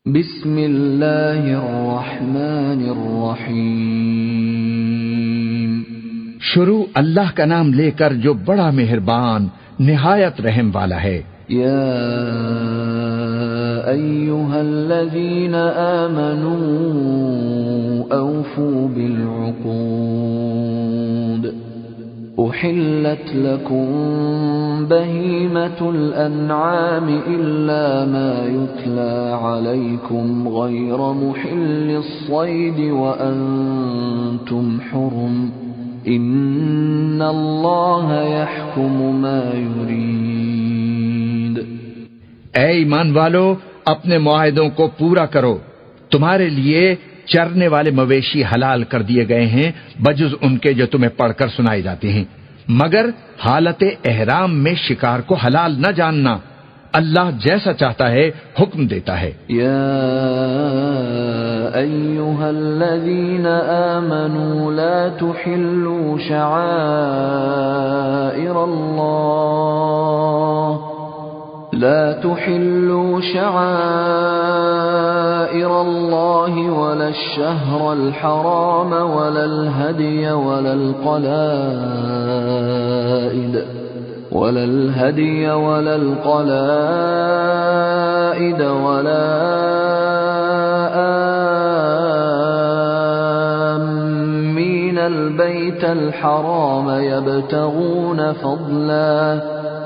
بسم اللہ الرحمن الرحیم۔ شروع اللہ کا نام لے کر جو بڑا مہربان نہایت رحم والا ہے۔ یا ایھا الذین آمنوا اوفوا بالعقود احلت لکم بہیمۃ الانعام الا ما یتلی علیکم غیر محل الصید وانتم حرم ان اللہ یحکم ما یرید۔ اے ایمان والو، اپنے معاہدوں کو پورا کرو۔ تمہارے لیے چرنے والے مویشی حلال کر دیے گئے ہیں بجز ان کے جو تمہیں پڑھ کر سنائے جاتے ہیں، مگر حالت احرام میں شکار کو حلال نہ جاننا۔ اللہ جیسا چاہتا ہے حکم دیتا ہے۔ یا ایھا الذین آمنوا لا تحلوا شعائر اللہ ولا الشہر الحرام ولا الہدی ولا القلائد ولا آمین البیت الحرام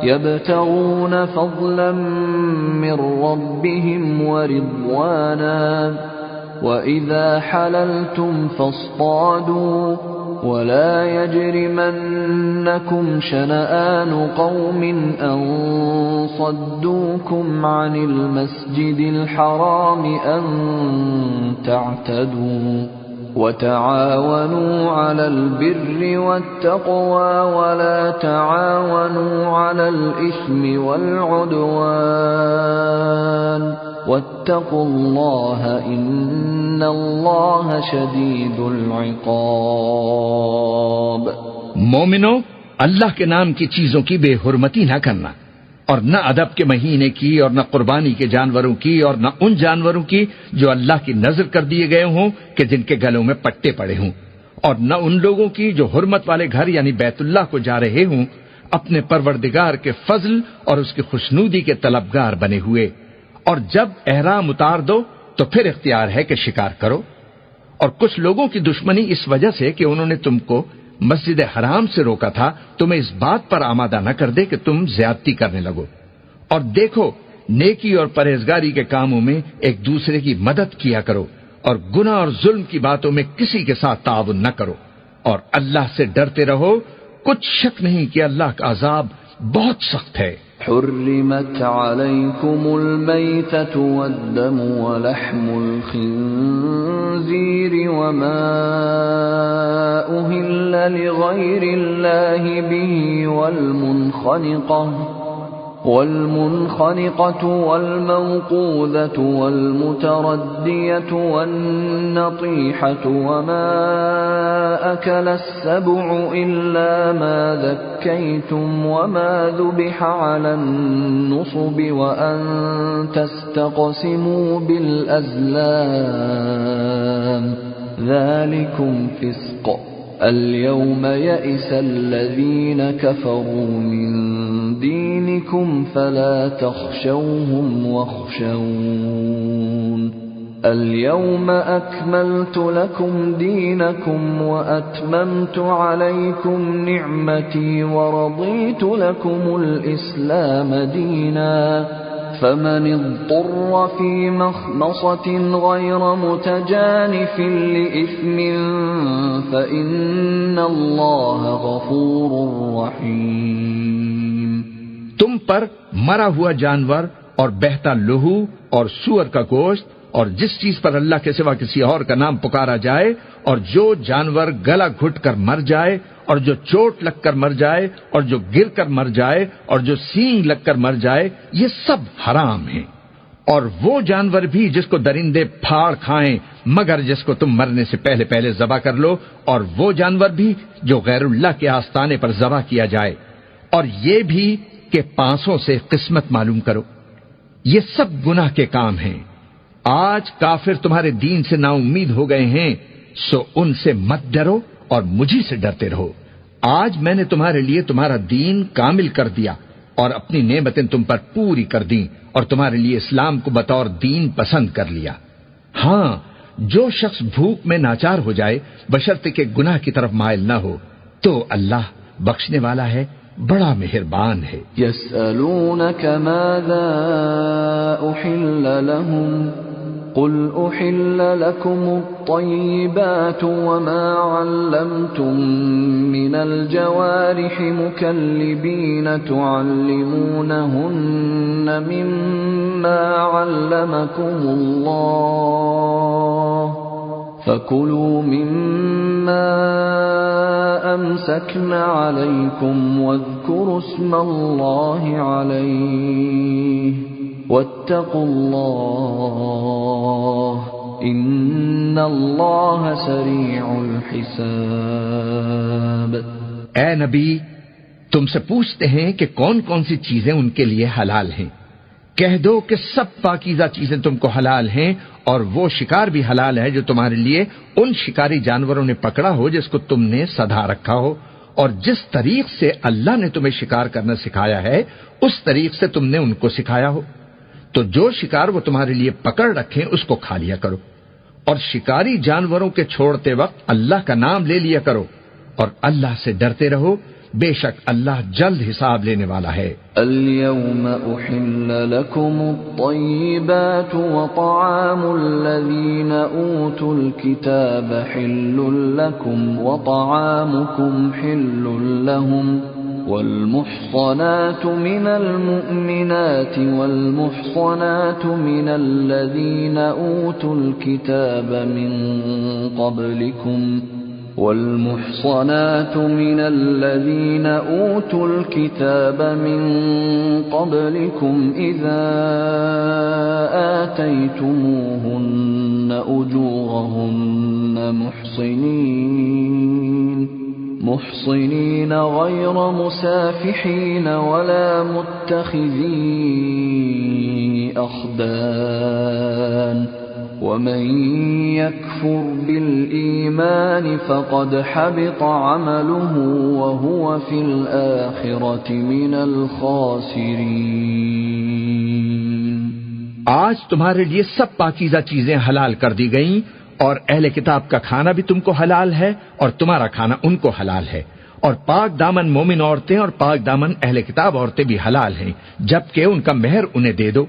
يبتغون فضلا من ربهم ورضوانا وإذا حللتم فاصطادوا ولا يجرمنكم شنآن قوم أن صدوكم عن المسجد الحرام أن تعتدوا وتعاونوا على البر والتقوى ولا تعاونوا على الإثم والعدوان واتقوا الله إن الله شديد العقاب۔ مومنو، اللہ کے نام کی چیزوں کی بے حرمتی نہ کرنا، اور نہ ادب کے مہینے کی، اور نہ قربانی کے جانوروں کی، اور نہ ان جانوروں کی جو اللہ کی نذر کر دیے گئے ہوں کہ جن کے گلوں میں پٹے پڑے ہوں، اور نہ ان لوگوں کی جو حرمت والے گھر یعنی بیت اللہ کو جا رہے ہوں اپنے پروردگار کے فضل اور اس کی خوشنودی کے طلبگار بنے ہوئے۔ اور جب احرام اتار دو تو پھر اختیار ہے کہ شکار کرو۔ اور کچھ لوگوں کی دشمنی اس وجہ سے کہ انہوں نے تم کو مسجد حرام سے روکا تھا، تمہیں اس بات پر آمادہ نہ کر دے کہ تم زیادتی کرنے لگو۔ اور دیکھو، نیکی اور پرہیزگاری کے کاموں میں ایک دوسرے کی مدد کیا کرو، اور گناہ اور ظلم کی باتوں میں کسی کے ساتھ تعاون نہ کرو، اور اللہ سے ڈرتے رہو۔ کچھ شک نہیں کہ اللہ کا عذاب بہت سخت ہے۔ حرمت علیکم المیتۃ والدم ولحم الخنزیر وما أهل لغیر اللہ به والمنخنقة والموقوذة والمتردية والنطيحة وما أكل السبع إلا ما ذكيتم وما ذبح على النصب وأن تستقسموا بالأزلام ذلكم فسق اليوم يئس الذين كفروا من دينكم فلا تخشوهم واخشون اليوم أكملت لكم دينكم وأتممت عليكم نعمتي ورضيت لكم الإسلام دينا فمن اضطر في مخمصة غير متجانف لإثم فإن الله غفور رحيم۔ تم پر مرا ہوا جانور اور بہتا لہو اور سور کا گوشت اور جس چیز پر اللہ کے سوا کسی اور کا نام پکارا جائے، اور جو جانور گلا گھٹ کر مر جائے، اور جو چوٹ لگ کر مر جائے، اور جو گر کر مر جائے، اور جو سینگ لگ کر مر جائے، یہ سب حرام ہیں۔ اور وہ جانور بھی جس کو درندے پھاڑ کھائیں مگر جس کو تم مرنے سے پہلے پہلے ذبح کر لو، اور وہ جانور بھی جو غیر اللہ کے آستانے پر ذبح کیا جائے، اور یہ بھی کہ پانسوں سے قسمت معلوم کرو۔ یہ سب گناہ کے کام ہیں۔ آج کافر تمہارے دین سے نا امید ہو گئے ہیں، سو ان سے مت ڈرو اور مجھی سے ڈرتے رہو۔ آج میں نے تمہارے لیے تمہارا دین کامل کر دیا اور اپنی نعمتیں تم پر پوری کر دیں اور تمہارے لیے اسلام کو بطور دین پسند کر لیا۔ ہاں، جو شخص بھوک میں ناچار ہو جائے بشرطے کہ گناہ کی طرف مائل نہ ہو تو اللہ بخشنے والا ہے، بڑا مہربان ہے۔ يسألونك ماذا أحل لهم قل أحل لكم الطيبات وما علمتم من الجوارح مكلبين تعلمونهن مما علمكم الله فكلوا مما أمسكن عليكم واذكروا اسم الله عليه واتقوا الله إن الله سريع الحساب۔ اے نبی، تم سے پوچھتے ہیں کہ کون کون سی چیزیں ان کے لیے حلال ہیں۔ کہہ دو کہ سب پاکیزہ چیزیں تم کو حلال ہیں، اور وہ شکار بھی حلال ہے جو تمہارے لیے ان شکاری جانوروں نے پکڑا ہو جس کو تم نے سدھا رکھا ہو، اور جس طریق سے اللہ نے تمہیں شکار کرنا سکھایا ہے اس طریق سے تم نے ان کو سکھایا ہو۔ تو جو شکار وہ تمہارے لیے پکڑ رکھیں اس کو کھا لیا کرو، اور شکاری جانوروں کے چھوڑتے وقت اللہ کا نام لے لیا کرو، اور اللہ سے ڈرتے رہو، بے شک اللہ جلد حساب لینے والا ہے۔ اليوم أحل لكم الطيبات وطعام الذين أوتوا الكتاب حل لكم وطعامكم حل لهم والمحصنات من المؤمنات والمحصنات من الذين أوتوا الكتاب من قبلكم والمحصنات من الذين أوتوا الكتاب من قبلكم إذا آتيتموهن أجورهن محصنين غير مسافحين ولا متخذي أخدان ومن يكفر بالإيمان فقد حبط عمله وهو في الآخرة من الخاسرين۔ آج تمہارے لیے سب پاکیزہ چیزیں حلال کر دی گئیں، اور اہل کتاب کا کھانا بھی تم کو حلال ہے اور تمہارا کھانا ان کو حلال ہے، اور پاک دامن مومن عورتیں اور پاک دامن اہل کتاب عورتیں بھی حلال ہیں جبکہ ان کا مہر انہیں دے دو،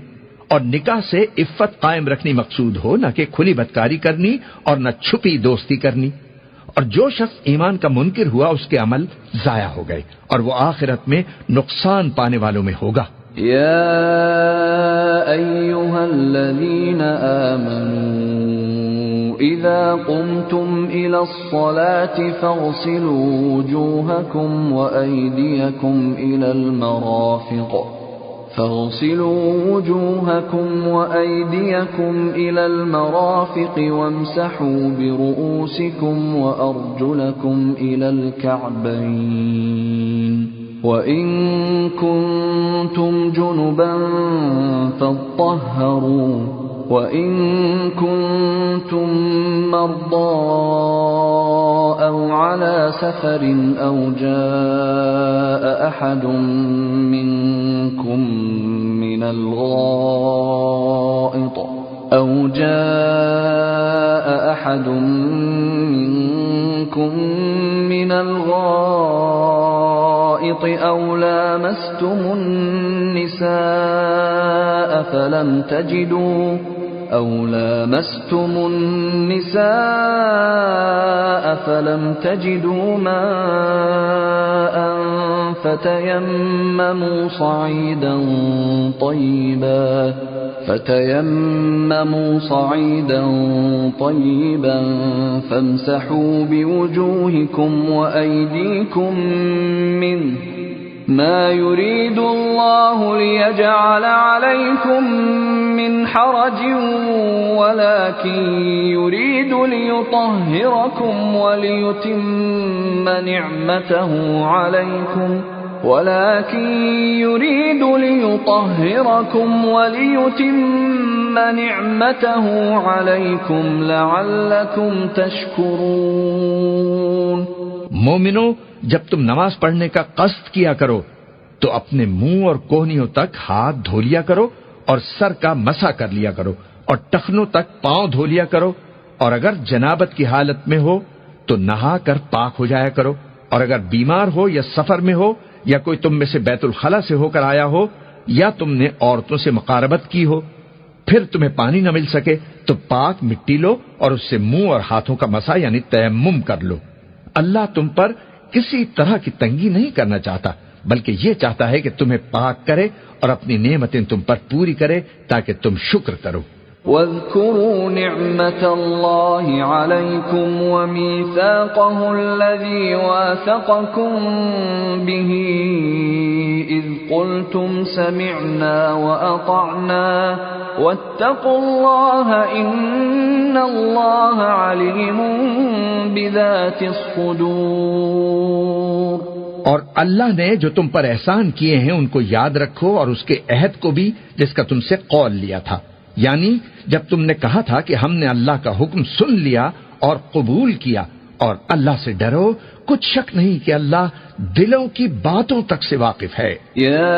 اور نکاح سے عفت قائم رکھنی مقصود ہو، نہ کہ کھلی بدکاری کرنی اور نہ چھپی دوستی کرنی۔ اور جو شخص ایمان کا منکر ہوا اس کے عمل ضائع ہو گئے اور وہ آخرت میں نقصان پانے والوں میں ہوگا۔ یا ایھا الذین آمنوا اذا قمتم الى الصلاة فاغسلوا وجوهكم وأيديكم إلى المرافق وامسحوا برؤوسكم وأرجلكم إلى الكعبين وإن كنتم جنبا فاطهروا وإن كنتم مرضى أو على سفر أو جاء أحد منكم من الغائط أو لامستم النساء فلم تجدوا ماء فتيمموا صعيدا طيبا فامسحوا بوجوهكم وأيديكم منه ما يريد الله ليجعل عليكم من حرج ولكن يريد ليطهركم وليتم نعمته عليكم لعلكم تشكرون۔ مومنو، جب تم نماز پڑھنے کا قصد کیا کرو تو اپنے منہ اور کوہنیوں تک ہاتھ دھو لیا کرو اور سر کا مسح کر لیا کرو اور ٹخنوں تک پاؤں دھو لیا کرو، اور اگر جنابت کی حالت میں ہو تو نہا کر پاک ہو جایا کرو، اور اگر بیمار ہو یا سفر میں ہو یا کوئی تم میں سے بیت الخلا سے ہو کر آیا ہو یا تم نے عورتوں سے مقاربت کی ہو، پھر تمہیں پانی نہ مل سکے تو پاک مٹی لو اور اس سے منہ اور ہاتھوں کا مسح یعنی تیمم کر لو۔ اللہ تم پر کسی طرح کی تنگی نہیں کرنا چاہتا، بلکہ یہ چاہتا ہے کہ تمہیں پاک کرے اور اپنی نعمتیں تم پر پوری کرے تاکہ تم شکر کرو۔ واذكروا نعمة الله عليكم وميثاقه الذي واثقكم به إذ قلتم سمعنا وأطعنا واتقوا الله إن الله عليم بذات الصدور۔ اور اللہ نے جو تم پر احسان کیے ہیں ان کو یاد رکھو اور اس کے عہد کو بھی جس کا تم سے قول لیا تھا، یعنی جب تم نے کہا تھا کہ ہم نے اللہ کا حکم سن لیا اور قبول کیا، اور اللہ سے ڈرو، کچھ شک نہیں کہ اللہ دلوں کی باتوں تک سے واقف ہے۔ یا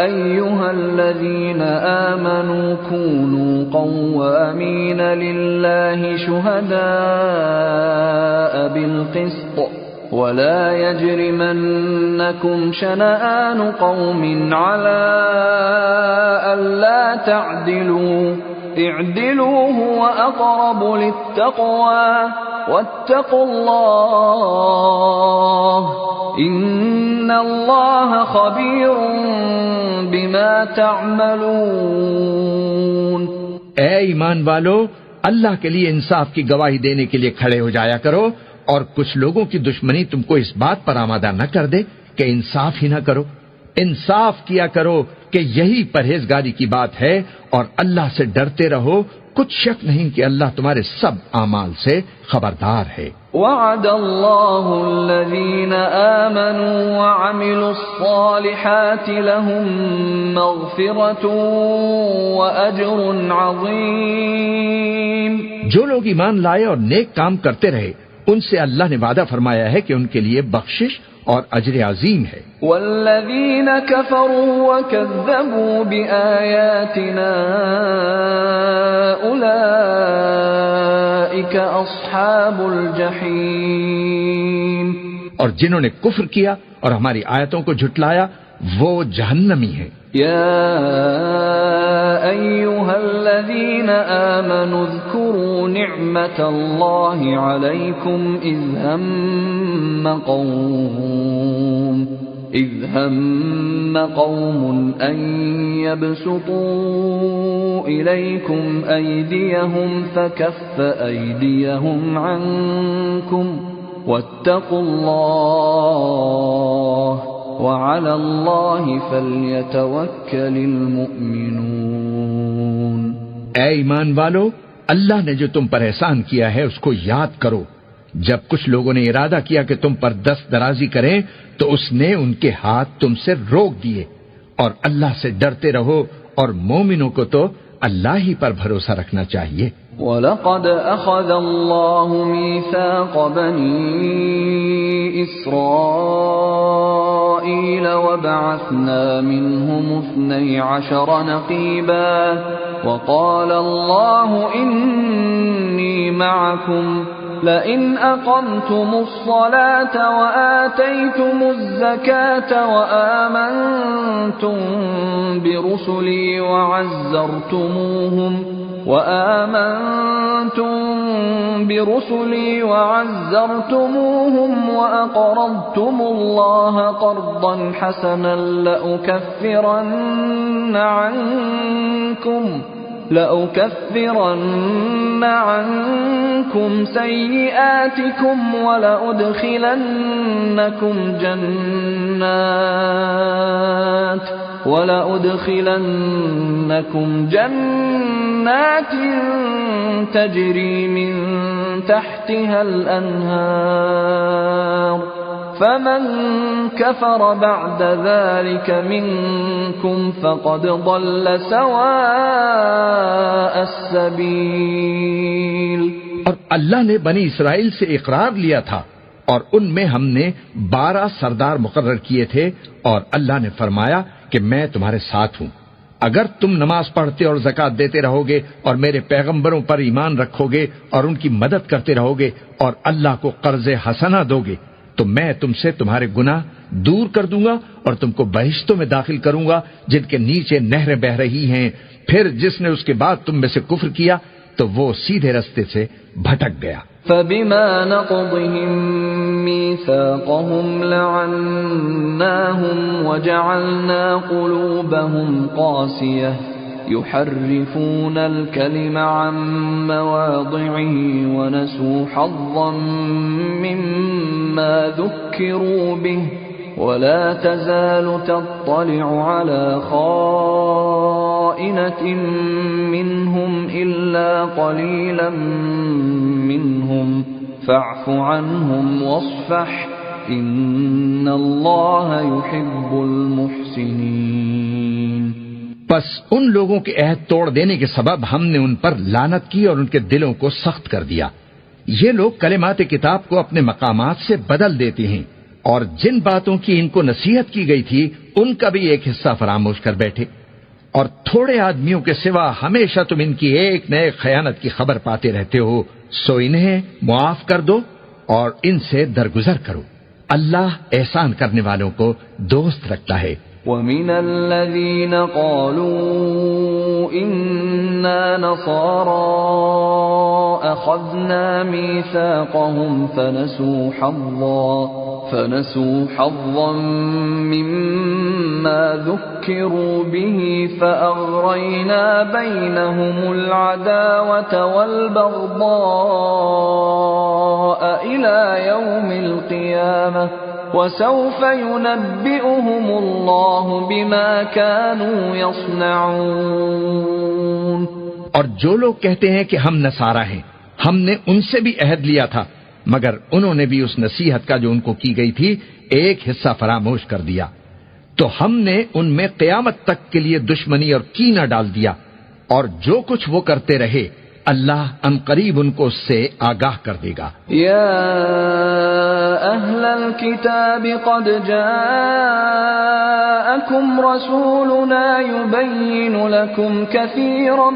ایھا الذین آمنوا کونوا قوامین للہ شہداء بالقسط ولا يجرمنكم شنآن قوم على ألا تعدلوا اعدلوا هو أقرب للتقوى واتقوا الله إن الله خبير بما تعملون۔ اے ایمان والو، اللہ کے لیے انصاف کی گواہی دینے کے لیے کھڑے ہو جایا کرو، اور کچھ لوگوں کی دشمنی تم کو اس بات پر آمادہ نہ کر دے کہ انصاف ہی نہ کرو۔ انصاف کیا کرو کہ یہی پرہیزگاری کی بات ہے، اور اللہ سے ڈرتے رہو، کچھ شک نہیں کہ اللہ تمہارے سب اعمال سے خبردار ہے۔ وعد اللہ الذین آمنوا وعملوا الصالحات لهم مغفرۃ واجر عظیم۔ جو لوگ ایمان لائے اور نیک کام کرتے رہے ان سے اللہ نے وعدہ فرمایا ہے کہ ان کے لیے بخشش اور اجر عظیم ہے۔ والذین کفروا وکذبوا بآیاتنا اولئک اصحاب الجحیم۔ اور جنہوں نے کفر کیا اور ہماری آیتوں کو جھٹلایا وہ جہنمی ہیں۔ یا ایھا الذین آمنوا اذکروا نعمت اللہ علیکم اذ ہم قوم ان یبسطوا الیکم ایدیہم فکف ایدیہم عنکم واتقوا اللہ وعلى الله فليتوكل المؤمنون۔ اے ایمان والو، اللہ نے جو تم پر احسان کیا ہے اس کو یاد کرو۔ جب کچھ لوگوں نے ارادہ کیا کہ تم پر دست درازی کریں تو اس نے ان کے ہاتھ تم سے روک دیے، اور اللہ سے ڈرتے رہو، اور مومنوں کو تو اللہ ہی پر بھروسہ رکھنا چاہیے۔ وَلَقَدْ أَخَذَ اللَّهُ مِيثَاقَ بَنِي إِسْرَائِيلَ وَبَعَثْنَا مِنْهُمُ 12 نَقِيبًا وَقَالَ اللَّهُ إِنِّي مَعَكُمْ لَئِنْ أَقَمْتُمُ الصَّلَاةَ وَآتَيْتُمُ الزَّكَاةَ وَآمَنْتُمْ برسلي وعزرتموهم وأقرضتم الله قرضا حسنا لأكفرن عنكم سيئاتكم ولأدخلنكم جنات تجري من تحتها الأنهار فمن كفر بعد ذلك منكم فقد ضل سواء السبيل۔ اور اللہ نے بنی اسرائیل سے اقرار لیا تھا اور ان میں ہم نے 12 سردار مقرر کیے تھے، اور اللہ نے فرمایا کہ میں تمہارے ساتھ ہوں۔ اگر تم نماز پڑھتے اور زکوٰۃ دیتے رہو گے اور میرے پیغمبروں پر ایمان رکھو گے اور ان کی مدد کرتے رہو گے اور اللہ کو قرض حسنہ دو گے تو میں تم سے تمہارے گناہ دور کر دوں گا اور تم کو بہشتوں میں داخل کروں گا جن کے نیچے نہریں بہ رہی ہیں۔ پھر جس نے اس کے بعد تم میں سے کفر کیا تو وہ سیدھے رستے سے بھٹک گیا۔ فبما نقضهم ميثاقهم لعناهم وجعلنا قلوبهم قاسية يحرفون الكلم عن مواضعه ونسوا حظا مما ذكروا به ولا تزال تطلع على خائنة منهم إلا قليلا منهم فاعف عنهم واصفح إن الله يحب المحسنين۔ پس ان لوگوں کے عہد توڑ دینے کے سبب ہم نے ان پر لعنت کی اور ان کے دلوں کو سخت کر دیا۔ یہ لوگ کلمات کتاب کو اپنے مقامات سے بدل دیتے ہیں، اور جن باتوں کی ان کو نصیحت کی گئی تھی ان کا بھی ایک حصہ فراموش کر بیٹھے، اور تھوڑے آدمیوں کے سوا ہمیشہ تم ان کی ایک نئے خیانت کی خبر پاتے رہتے ہو، سو انہیں معاف کر دو اور ان سے درگزر کرو۔ اللہ احسان کرنے والوں کو دوست رکھتا ہے۔ وَمِنَ الَّذِينَ قَالُوا إِنَّا نَصَارَىٰ أَخَذْنَا مِيثَاقَهُمْ فَنَسُوا حَظًّا مِّمَّا ذُكِّرُوا بِهِ فَأَغْرَيْنَا بَيْنَهُمُ الْعَدَاوَةَ وَالْبَغْضَاءَ إِلَىٰ يَوْمِ الْقِيَامَةِ وَسَوْفَ يُنَبِّئُهُمُ اللَّهُ بِمَا كَانُوا يَصْنَعُونَ۔ اور جو لوگ کہتے ہیں کہ ہم نصارہ ہیں، ہم نے ان سے بھی عہد لیا تھا، مگر انہوں نے بھی اس نصیحت کا جو ان کو کی گئی تھی ایک حصہ فراموش کر دیا، تو ہم نے ان میں قیامت تک کے لیے دشمنی اور کینہ ڈال دیا، اور جو کچھ وہ کرتے رہے اللہ عنقریب ان کو اس سے آگاہ کر دے گا۔ یا اہل الکتاب قد جاءکم رسولنا يبین لکم کثیرا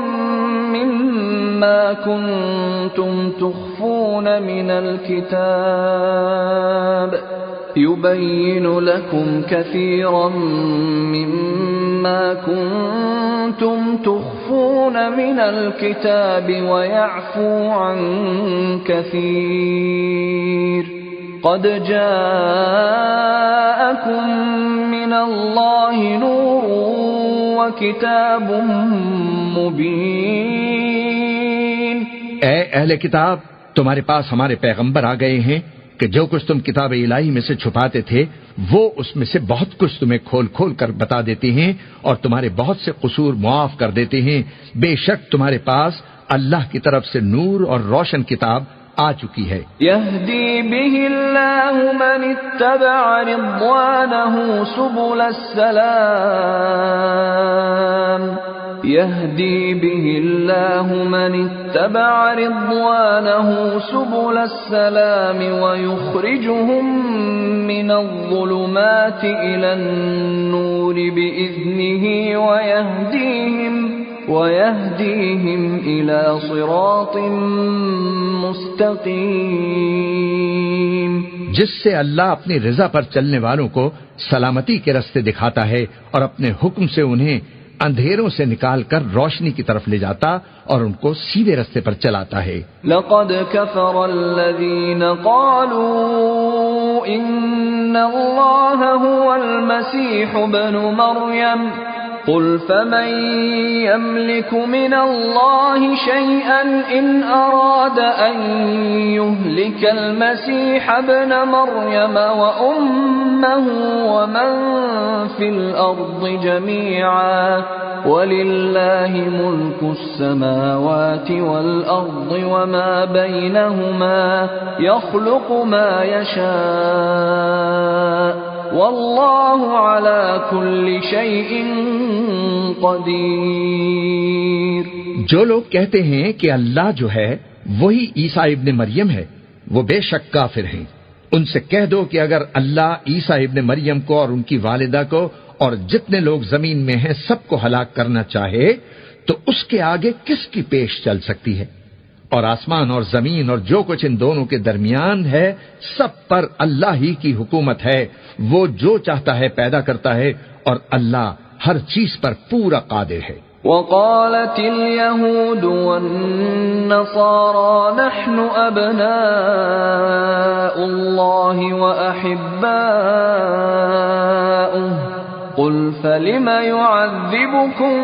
مما کنتم تخفون من الكتاب يبين لكم كثيرا مما كنتم تخفون من الكتاب ويعفو عن كثير قد جاءكم من الله نور وكتاب مبين۔ اے اہل کتاب، تمہارے پاس ہمارے پیغمبر آ گئے ہیں کہ جو کچھ تم کتاب الہی میں سے چھپاتے تھے وہ اس میں سے بہت کچھ تمہیں کھول کھول کر بتا دیتے ہیں اور تمہارے بہت سے قصور معاف کر دیتے ہیں۔ بے شک تمہارے پاس اللہ کی طرف سے نور اور روشن کتاب آ چکی ہے۔ یہدی بہ اللہ من اتبع رضوانہ سبل السلام يهدي به الله من اتبع رضوانه سبل السلام ويخرجهم من الظلمات إلى النور بإذنه ويهديهم إلى صراط مستقيم۔ جس سے اللہ اپنی رضا پر چلنے والوں کو سلامتی کے راستے دکھاتا ہے اور اپنے حکم سے انہیں اندھیروں سے نکال کر روشنی کی طرف لے جاتا اور ان کو سیدھے راستے پر چلاتا ہے۔ لقد كفر الذين قالوا ان الله هو المسيح ابن مريم قل فمن يملك من الله شيئا إن أراد أن يهلك المسيح ابن مريم وأمه ومن في الأرض جميعا ولله ملك السماوات والأرض وما بينهما يخلق ما يشاء واللہ علی کل شیء قدیر۔ جو لوگ کہتے ہیں کہ اللہ جو ہے وہی عیسیٰ ابن مریم ہے وہ بے شک کافر ہیں۔ ان سے کہہ دو کہ اگر اللہ عیسیٰ ابن مریم کو اور ان کی والدہ کو اور جتنے لوگ زمین میں ہیں سب کو ہلاک کرنا چاہے تو اس کے آگے کس کی پیش چل سکتی ہے؟ اور آسمان اور زمین اور جو کچھ ان دونوں کے درمیان ہے سب پر اللہ ہی کی حکومت ہے، وہ جو چاہتا ہے پیدا کرتا ہے اور اللہ ہر چیز پر پورا قادر ہے۔ وقالت اليهود والنصارى نحن أبناء الله وأحباؤه قل فلم يعذبكم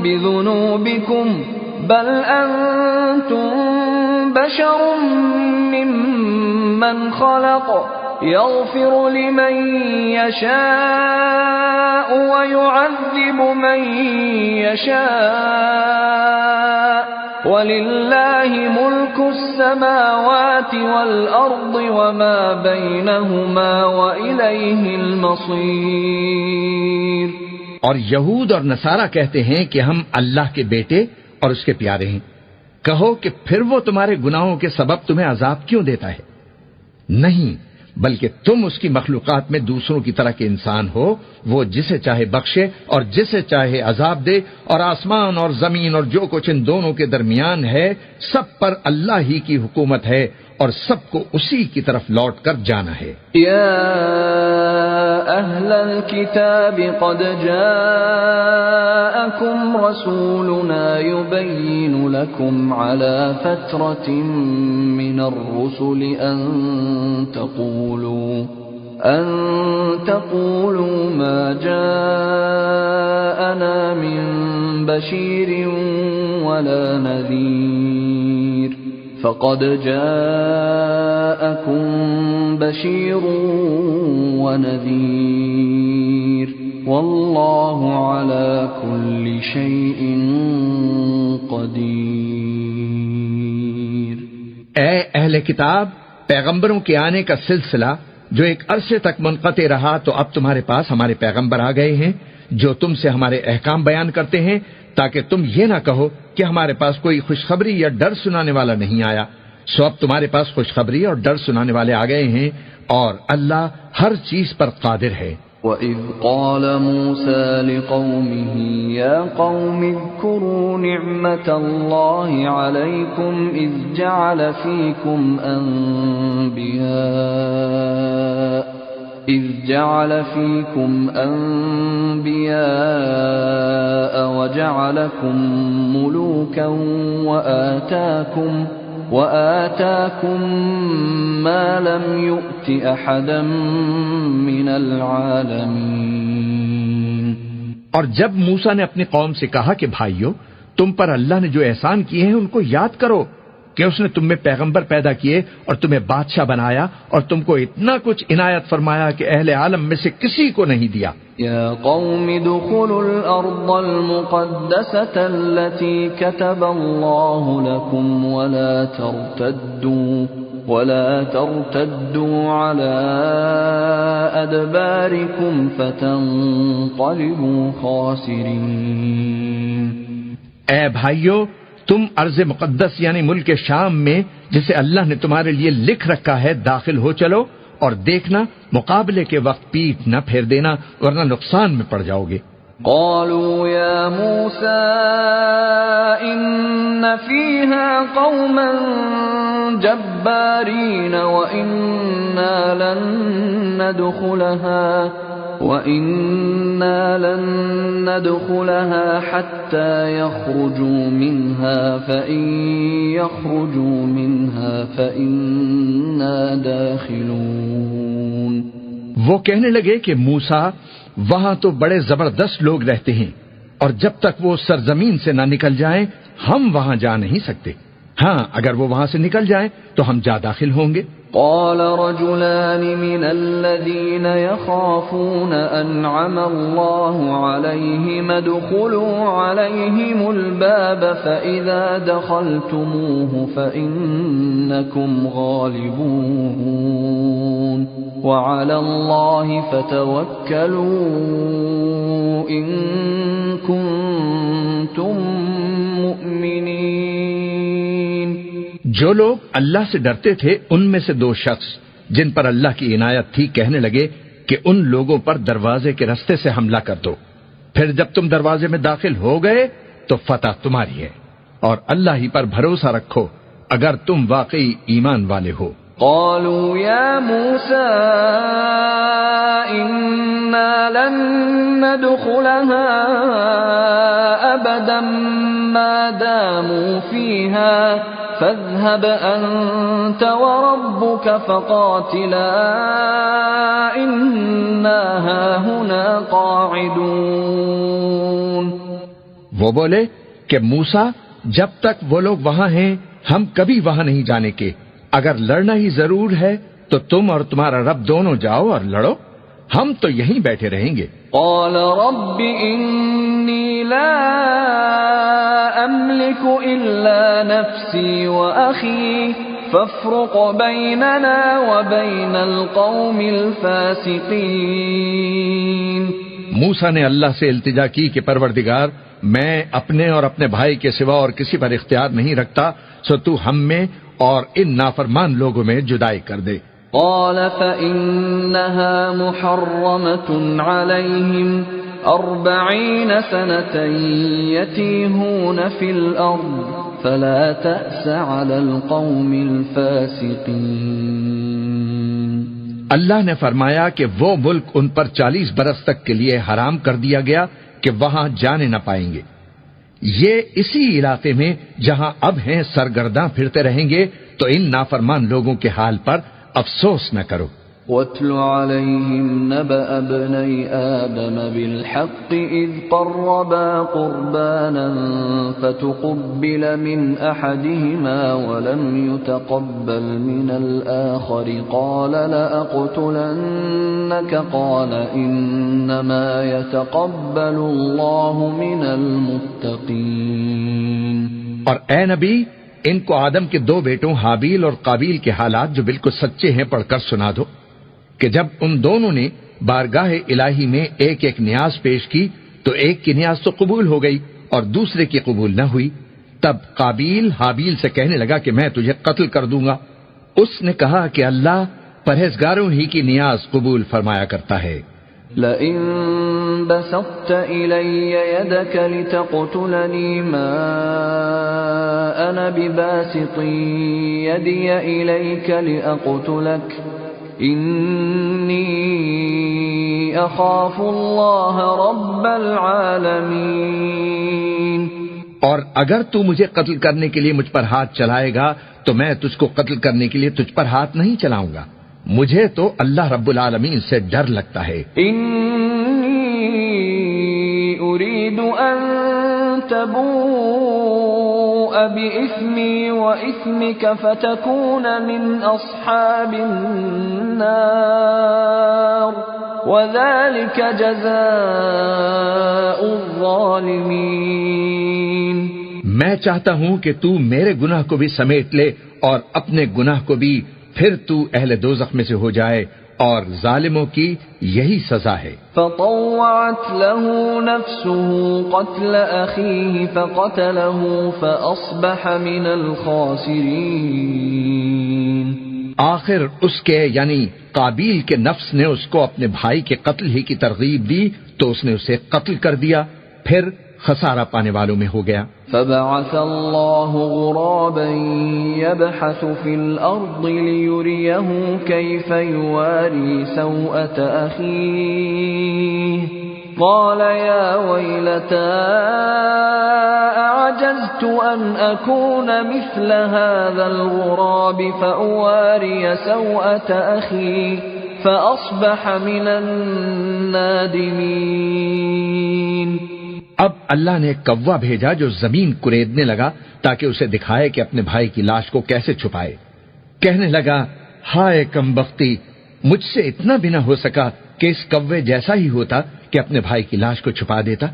بذنوبكم بل أنتم بشر ممن خلق يغفر لمن يشاء ويعذب من يشاء ولله ملك السماوات والأرض وما بينهما وإليه المصير۔ اور یہود اور نصارہ کہتے ہیں کہ ہم اللہ کے بیٹے اور اس کے پیارے ہیں۔ کہو کہ پھر وہ تمہارے گناہوں کے سبب تمہیں عذاب کیوں دیتا ہے؟ نہیں، بلکہ تم اس کی مخلوقات میں دوسروں کی طرح کے انسان ہو، وہ جسے چاہے بخشے اور جسے چاہے عذاب دے، اور آسمان اور زمین اور جو کچھ ان دونوں کے درمیان ہے سب پر اللہ ہی کی حکومت ہے اور سب کو اسی کی طرف لوٹ کر جانا ہے۔ یا اہل الکتاب قد جاءکم رسولنا یبین لکم علی فترة من الرسل ان تقولوا ما جاءنا من بشیر ولا نذیر فقد جاءكم بشير ونذير والله على كل شيء قدير۔ اے اہل کتاب، پیغمبروں کے آنے کا سلسلہ جو ایک عرصے تک منقطع رہا تو اب تمہارے پاس ہمارے پیغمبر آ گئے ہیں جو تم سے ہمارے احکام بیان کرتے ہیں تاکہ تم یہ نہ کہو کہ ہمارے پاس کوئی خوشخبری یا ڈر سنانے والا نہیں آیا۔ سو اب تمہارے پاس خوشخبری اور ڈر سنانے والے آ گئے ہیں اور اللہ ہر چیز پر قادر ہے۔ وَإِذْ قَالَ مُوسَى لِقَوْمِهِ يَا قَوْمِ اذْكُرُوا نِعْمَةَ اللَّهِ عَلَيْكُمْ إِذْ جَعَلَ فِيكُمْ أَنْبِيَاءَ وَجَعَلَكُمْ مُلُوكًا وَآتَاكُمْ مَا لَمْ يُؤْتِ أَحَدًا مِنَ الْعَالَمِينَ۔ اور جب موسیٰ نے اپنی قوم سے کہا کہ بھائیو، تم پر اللہ نے جو احسان کیے ہیں ان کو یاد کرو کہ اس نے تم میں پیغمبر پیدا کیے اور تمہیں بادشاہ بنایا اور تم کو اتنا کچھ عنایت فرمایا کہ اہل عالم میں سے کسی کو نہیں دیا۔ یا قوم ادخلوا الارض المقدسة التي كتب الله لكم ولا ترتدوا على ادباركم فتنقلبوا خاسرين۔ اے بھائیو، تم ارض مقدس یعنی ملک شام میں جسے اللہ نے تمہارے لیے لکھ رکھا ہے داخل ہو چلو، اور دیکھنا مقابلے کے وقت پیٹ نہ پھیر دینا ورنہ نقصان میں پڑ جاؤ گے۔ قالوا يا موسى إن فيها قوما جبارين وإنا لن ندخلها حتى يخرجوا منها فإن يخرجوا منها فإنا داخلون۔ وہ کہنے لگے کہ موسیٰ، وہاں تو بڑے زبردست لوگ رہتے ہیں، اور جب تک وہ سرزمین سے نہ نکل جائیں ہم وہاں جا نہیں سکتے۔ ہاں اگر وہ وہاں سے نکل جائیں تو ہم جا داخل ہوں گے۔ قال رجلان من الذين يخافون أنعم الله عليهم ادخلوا عليهم الباب فإذا دخلتموه فإنكم غالبون وعلى الله فتوكلوا إن كنتم مؤمنين۔ جو لوگ اللہ سے ڈرتے تھے ان میں سے دو شخص جن پر اللہ کی عنایت تھی کہنے لگے کہ ان لوگوں پر دروازے کے رستے سے حملہ کر دو، پھر جب تم دروازے میں داخل ہو گئے تو فتح تمہاری ہے، اور اللہ ہی پر بھروسہ رکھو اگر تم واقعی ایمان والے ہو۔ قالوا يا موسى إنا لن ندخلها أبدا ما داموا فيها فاذهب أنت وربك فقاتلا إنا هاهنا قاعدون۔ وہ بولے کہ موسیٰ جب تک وہ لوگ وہاں ہیں ہم کبھی وہاں نہیں جانے کے، اگر لڑنا ہی ضرور ہے تو تم اور تمہارا رب دونوں جاؤ اور لڑو، ہم تو یہیں بیٹھے رہیں گے۔ قال رب إني لا أملك إلا نفسي وأخي فافرق بيننا وبين القوم الفاسقين۔ موسیٰ نے اللہ سے التجا کی کہ پروردگار میں اپنے اور اپنے بھائی کے سوا اور کسی پر اختیار نہیں رکھتا، سو تو ہم میں اور ان نافرمان لوگوں میں جدائی کر دے۔ قال فإنها محرمة عليهم 40 سنة يتيهون في الأرض فلا تأس على القوم الفاسقين۔ اللہ نے فرمایا کہ وہ ملک ان پر 40 برس تک کے لیے حرام کر دیا گیا کہ وہاں جانے نہ پائیں گے، یہ اسی علاقے میں جہاں اب ہیں سرگرداں پھرتے رہیں گے، تو ان نافرمان لوگوں کے حال پر افسوس نہ کرو۔ وَاتْلُ عَلَيْهِمْ نَبَأَ ابْنَيْ آدَمَ بِالْحَقِّ إِذْ قَرَّبَا قُرْبَانًا فَتُقُبِّلَ مِنْ أَحَدِهِمَا وَلَمْ يُتَقَبَّلْ مِنَ الْآخَرِ قَالَ لَأَقْتُلَنَّكَ قَالَ إِنَّمَا يَتَقَبَّلُ اللَّهُ مِنَ الْمُتَّقِينَ۔ اور اے نبی ان کو آدم کے دو بیٹوں حابیل اور قابیل کے حالات جو بالکل سچے ہیں پڑھ کر سنا دو کہ جب ان دونوں نے بارگاہ الہی میں ایک ایک نیاز پیش کی تو ایک کی نیاز تو قبول ہو گئی اور دوسرے کی قبول نہ ہوئی، تب قابیل حابیل سے کہنے لگا کہ میں تجھے قتل کر دوں گا، اس نے کہا کہ اللہ پرہیزگاروں ہی کی نیاز قبول فرمایا کرتا ہے۔ لئن بسطت إلي يدك لتقتلني ما أنا بباسط يدي إليك لأقتلك إني أخاف الله رب العالمين۔ اور اگر تو مجھے قتل کرنے کے لیے مجھ پر ہاتھ چلائے گا تو میں تجھ کو قتل کرنے کے لیے تجھ پر ہاتھ نہیں چلاؤں گا، مجھے تو اللہ رب العالمین سے ڈر لگتا ہے۔ انی اريد ان تبوء بإثمي وإثمك فتكون من اصحاب النار وذلك جزاء الظالمین۔ میں چاہتا ہوں کہ تو میرے گناہ کو بھی سمیٹ لے اور اپنے گناہ کو بھی، پھر تو اہل دوزخ میں سے ہو جائے، اور ظالموں کی یہی سزا ہے۔ فطوعت له نفسه قتل أخيه فقتله فأصبح من الخاسرين۔ آخر اس کے یعنی قابیل کے نفس نے اس کو اپنے بھائی کے قتل ہی کی ترغیب دی تو اس نے اسے قتل کر دیا، پھر خسارہ پانے والوں میں ہو گیا۔ فبعث الله غرابا يبحث في الأرض ليريه كيف يواري سوءة أخيه قال يا ويلتى أعجزت أن أكون مثل هذا الغراب فأواري سوءة أخي فأصبح من النادمين. اب اللہ نے ایک کوا بھیجا جو زمین کریدنے لگا تاکہ اسے دکھائے کہ اپنے بھائی کی لاش کو کیسے چھپائے. کہنے لگا ہائے کم بختی، مجھ سے اتنا بھی نہ ہو سکا کہ اس کوے جیسا ہی ہوتا کہ اپنے بھائی کی لاش کو چھپا دیتا.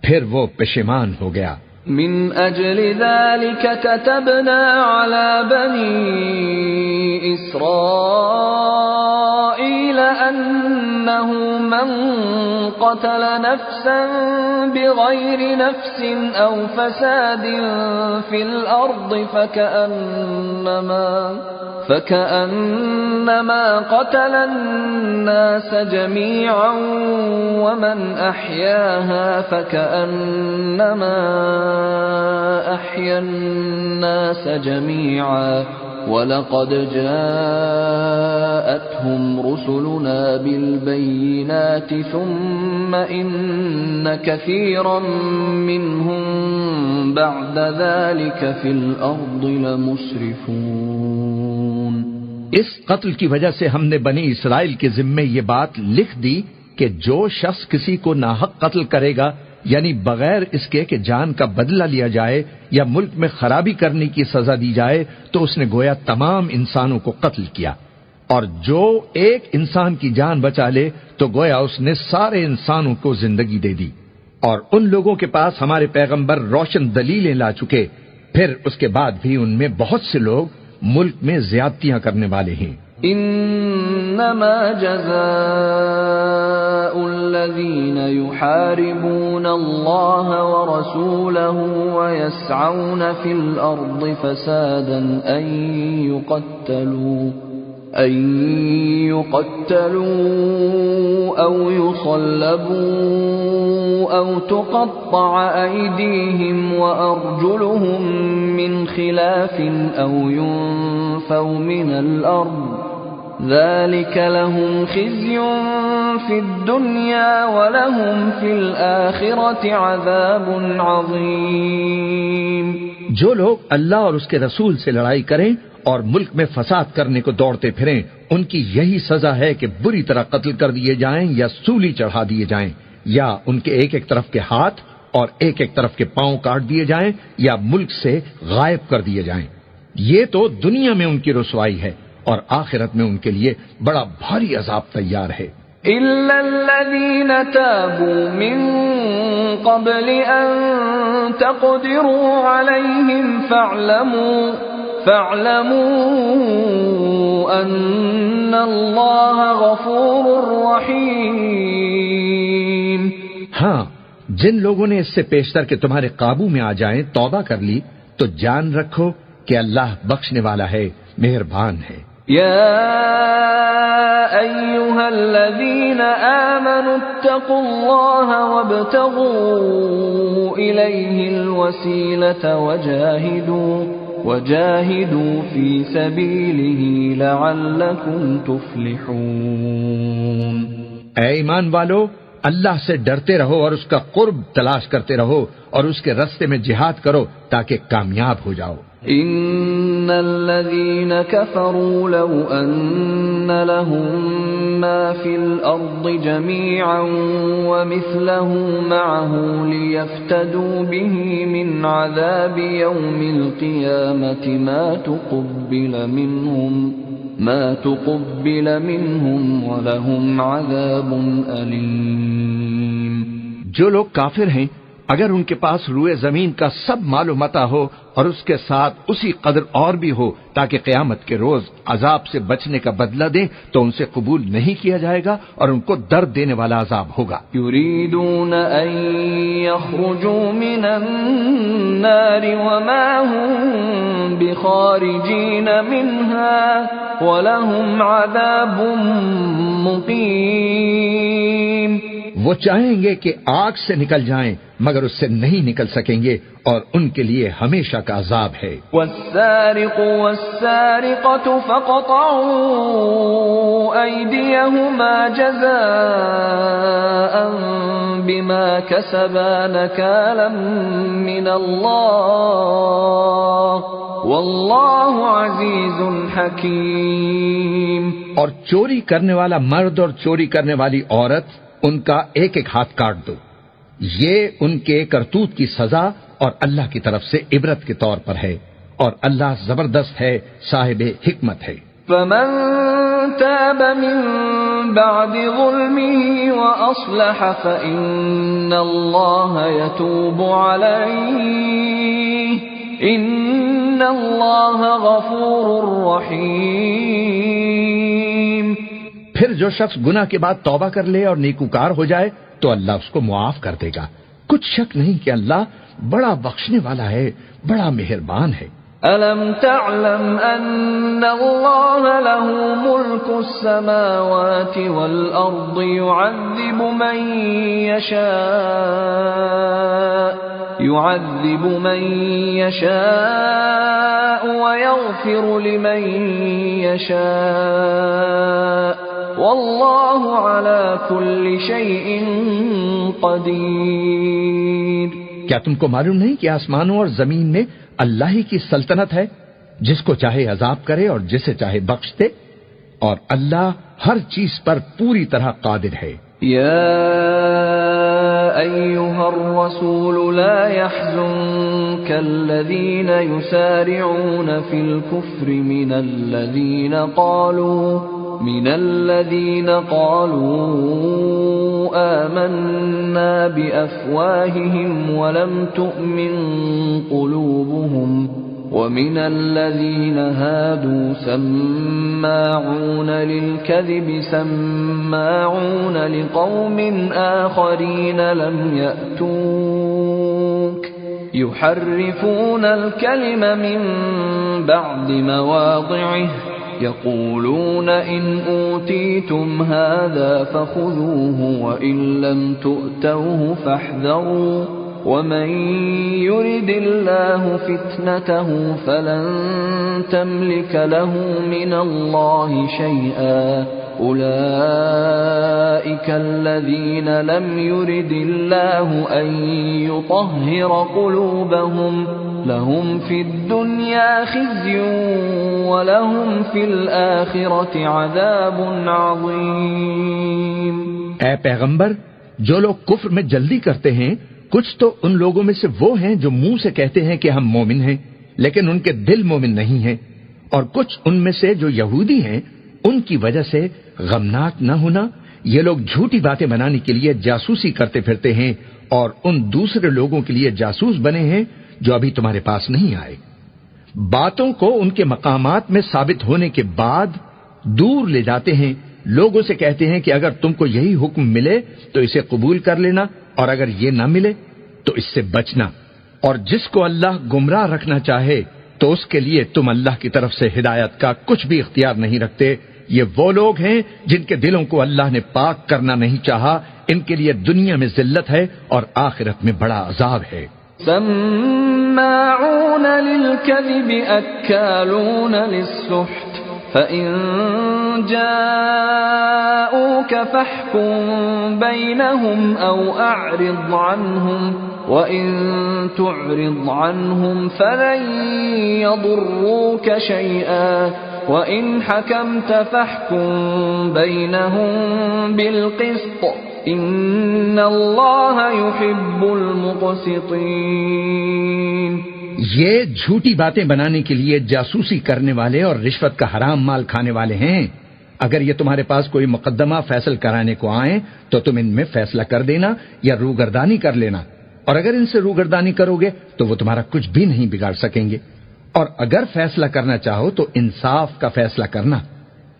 پھر وہ پشیمان ہو گیا. من أجل ذلك كتبنا على بني إسرائيل أنه من قتل نفسا بغير نفس أو فساد في الأرض فكأنما قتل الناس جميعا ومن أحياها فكأنما أحيا الناس جميعا وَلَقَدْ جَاءَتْهُمْ رُسُلُنَا بِالْبَيِّنَاتِ ثُمَّ إِنَّ كَثِيرًا مِّنْهُمْ بَعْدَ ذَلِكَ فِي الْأَرْضِ لَمُسْرِفُونَ. اس قتل کی وجہ سے ہم نے بنی اسرائیل کے ذمے یہ بات لکھ دی کہ جو شخص کسی کو ناحق قتل کرے گا، یعنی بغیر اس کے کہ جان کا بدلہ لیا جائے یا ملک میں خرابی کرنے کی سزا دی جائے، تو اس نے گویا تمام انسانوں کو قتل کیا، اور جو ایک انسان کی جان بچا لے تو گویا اس نے سارے انسانوں کو زندگی دے دی. اور ان لوگوں کے پاس ہمارے پیغمبر روشن دلیلیں لا چکے، پھر اس کے بعد بھی ان میں بہت سے لوگ ملک میں زیادتیاں کرنے والے ہیں. انما جزاء الذين يحاربون الله ورسوله ويسعون في الارض فسادا ان يقتلوا او يصلبوا او تقطع ايديهم وارجلهم من خلاف او ينفوا من الارض ذلك لهم خزي في الدنيا ولهم في الآخرة عذاب عظيم. جو لوگ اللہ اور اس کے رسول سے لڑائی کریں اور ملک میں فساد کرنے کو دوڑتے پھریں، ان کی یہی سزا ہے کہ بری طرح قتل کر دیے جائیں یا سولی چڑھا دیے جائیں، یا ان کے ایک ایک طرف کے ہاتھ اور ایک ایک طرف کے پاؤں کاٹ دیے جائیں یا ملک سے غائب کر دیے جائیں. یہ تو دنیا میں ان کی رسوائی ہے، اور آخرت میں ان کے لیے بڑا بھاری عذاب تیار ہے. إِلَّا الَّذِينَ تَابُوا مِن قَبْلِ أَن تَقْدِرُوا عَلَيْهِمْ فَاعْلَمُوا أَنَّ اللَّهَ غَفُورٌ رَّحِيمٌ. ہاں، جن لوگوں نے اس سے پیشتر کہ تمہارے قابو میں آ جائیں توبہ کر لی، تو جان رکھو کہ اللہ بخشنے والا ہے، مہربان ہے. يا أيها الذين آمنوا اتقوا الله وابتغوا إليه الوسيلة وجاهدوا في سبيله لعلكم تفلحون. اے ایمان والو، اللہ سے ڈرتے رہو اور اس کا قرب تلاش کرتے رہو اور اس کے راستے میں جہاد کرو تاکہ کامیاب ہو جاؤ. ان الذين كفروا لو ان لهم ما في الارض جميعا ومثله معه ليفتدوا به من عذاب يوم القيامة ما تقبل منهم ولهم عذاب أليم. جو لوگ کافر ہیں، اگر ان کے پاس روئے زمین کا سب مال و متاع ہو اور اس کے ساتھ اسی قدر اور بھی ہو تاکہ قیامت کے روز عذاب سے بچنے کا بدلہ دیں، تو ان سے قبول نہیں کیا جائے گا اور ان کو درد دینے والا عذاب ہوگا. یریدون ان یخرجوا من النار وما هم بخارجین منها ولهم عذاب مقیم. وہ چاہیں گے کہ آگ سے نکل جائیں مگر اس سے نہیں نکل سکیں گے اور ان کے لیے ہمیشہ کا عذاب ہے. والسارق والسارقة فقطعوا أيديهما جزاء بما كسبا نكالا من الله والله عزيز حكيم. اور چوری کرنے والا مرد اور چوری کرنے والی عورت ان کا ایک ایک ہاتھ کاٹ دو، یہ ان کے کرتوت کی سزا اور اللہ کی طرف سے عبرت کے طور پر ہے، اور اللہ زبردست ہے، صاحب حکمت ہے۔ فمن تاب من بعد ظلمه وأصلح فإن الله يتوب عليه إن الله غفور رحيم۔ پھر جو شخص گناہ کے بعد توبہ کر لے اور نیکوکار ہو جائے تو اللہ اس کو معاف کر دے گا، کچھ شک نہیں کہ اللہ بڑا بخشنے والا ہے، بڑا مہربان ہے۔ أَلَمْ تَعْلَمْ أَنَّ اللَّهَ لَهُ مُلْكُ السَّمَاوَاتِ وَالْأَرْضِ يُعَذِّبُ مَن يَشَاءُ وَيَغْفِرُ لِمَن يَشَاءُ وَاللَّهُ عَلَى كُلِّ شَيْءٍ قَدِيرٌ۔ کیا تم کو معلوم نہیں کہ آسمانوں اور زمین میں اللہ ہی کی سلطنت ہے، جس کو چاہے عذاب کرے اور جسے چاہے بخش دے، اور اللہ ہر چیز پر پوری طرح قادر ہے۔ يا أيها الرسول لا يحزنك الذين يسارعون في الكفر من الذين قالوا آمنا بأفواههم ولم تؤمن قلوبهم ومن الذين هادوا سماعون للكذب سماعون لقوم آخرين لم يأتوك يحرفون الكلم من بعد مواضعه يقولون إن أوتيتم هذا فخذوه وإن لم تؤتوه فاحذروا ومن يرد الله فتنته فلن تملك له من الله شيئا أولئك الذين لم يرد الله أن يطهر قلوبهم لهم في الدنيا خزي ولهم في الآخرة عذاب عظيم۔ اے پیغمبر، جو لوگ کفر میں جلدی کرتے ہیں کچھ تو ان لوگوں میں سے وہ ہیں جو منہ سے کہتے ہیں کہ ہم مومن ہیں لیکن ان کے دل مومن نہیں ہیں، اور کچھ ان میں سے جو یہودی ہیں ان کی وجہ سے غمناک نہ ہونا، یہ لوگ جھوٹی باتیں بنانے کے لیے جاسوسی کرتے پھرتے ہیں اور ان دوسرے لوگوں کے لیے جاسوس بنے ہیں جو ابھی تمہارے پاس نہیں آئے۔ باتوں کو ان کے مقامات میں ثابت ہونے کے بعد دور لے جاتے ہیں، لوگوں سے کہتے ہیں کہ اگر تم کو یہی حکم ملے تو اسے قبول کر لینا، اور اگر یہ نہ ملے تو اس سے بچنا، اور جس کو اللہ گمراہ رکھنا چاہے تو اس کے لیے تم اللہ کی طرف سے ہدایت کا کچھ بھی اختیار نہیں رکھتے۔ یہ وہ لوگ ہیں جن کے دلوں کو اللہ نے پاک کرنا نہیں چاہا، ان کے لیے دنیا میں ذلت ہے اور آخرت میں بڑا عذاب ہے۔ سماعون للكذب أكالون للسحت فإن جاءوك فاحكم بينهم أو أعرض عنهم وإن تعرض عنهم فلن يضروك شيئا وإن حكمت فاحكم بينهم بالقسط إن الله يحب المقسطين۔ یہ جھوٹی باتیں بنانے کے لیے جاسوسی کرنے والے اور رشوت کا حرام مال کھانے والے ہیں۔ اگر یہ تمہارے پاس کوئی مقدمہ فیصل کرانے کو آئیں تو تم ان میں فیصلہ کر دینا یا روگردانی کر لینا، اور اگر ان سے روگردانی کرو گے تو وہ تمہارا کچھ بھی نہیں بگاڑ سکیں گے، اور اگر فیصلہ کرنا چاہو تو انصاف کا فیصلہ کرنا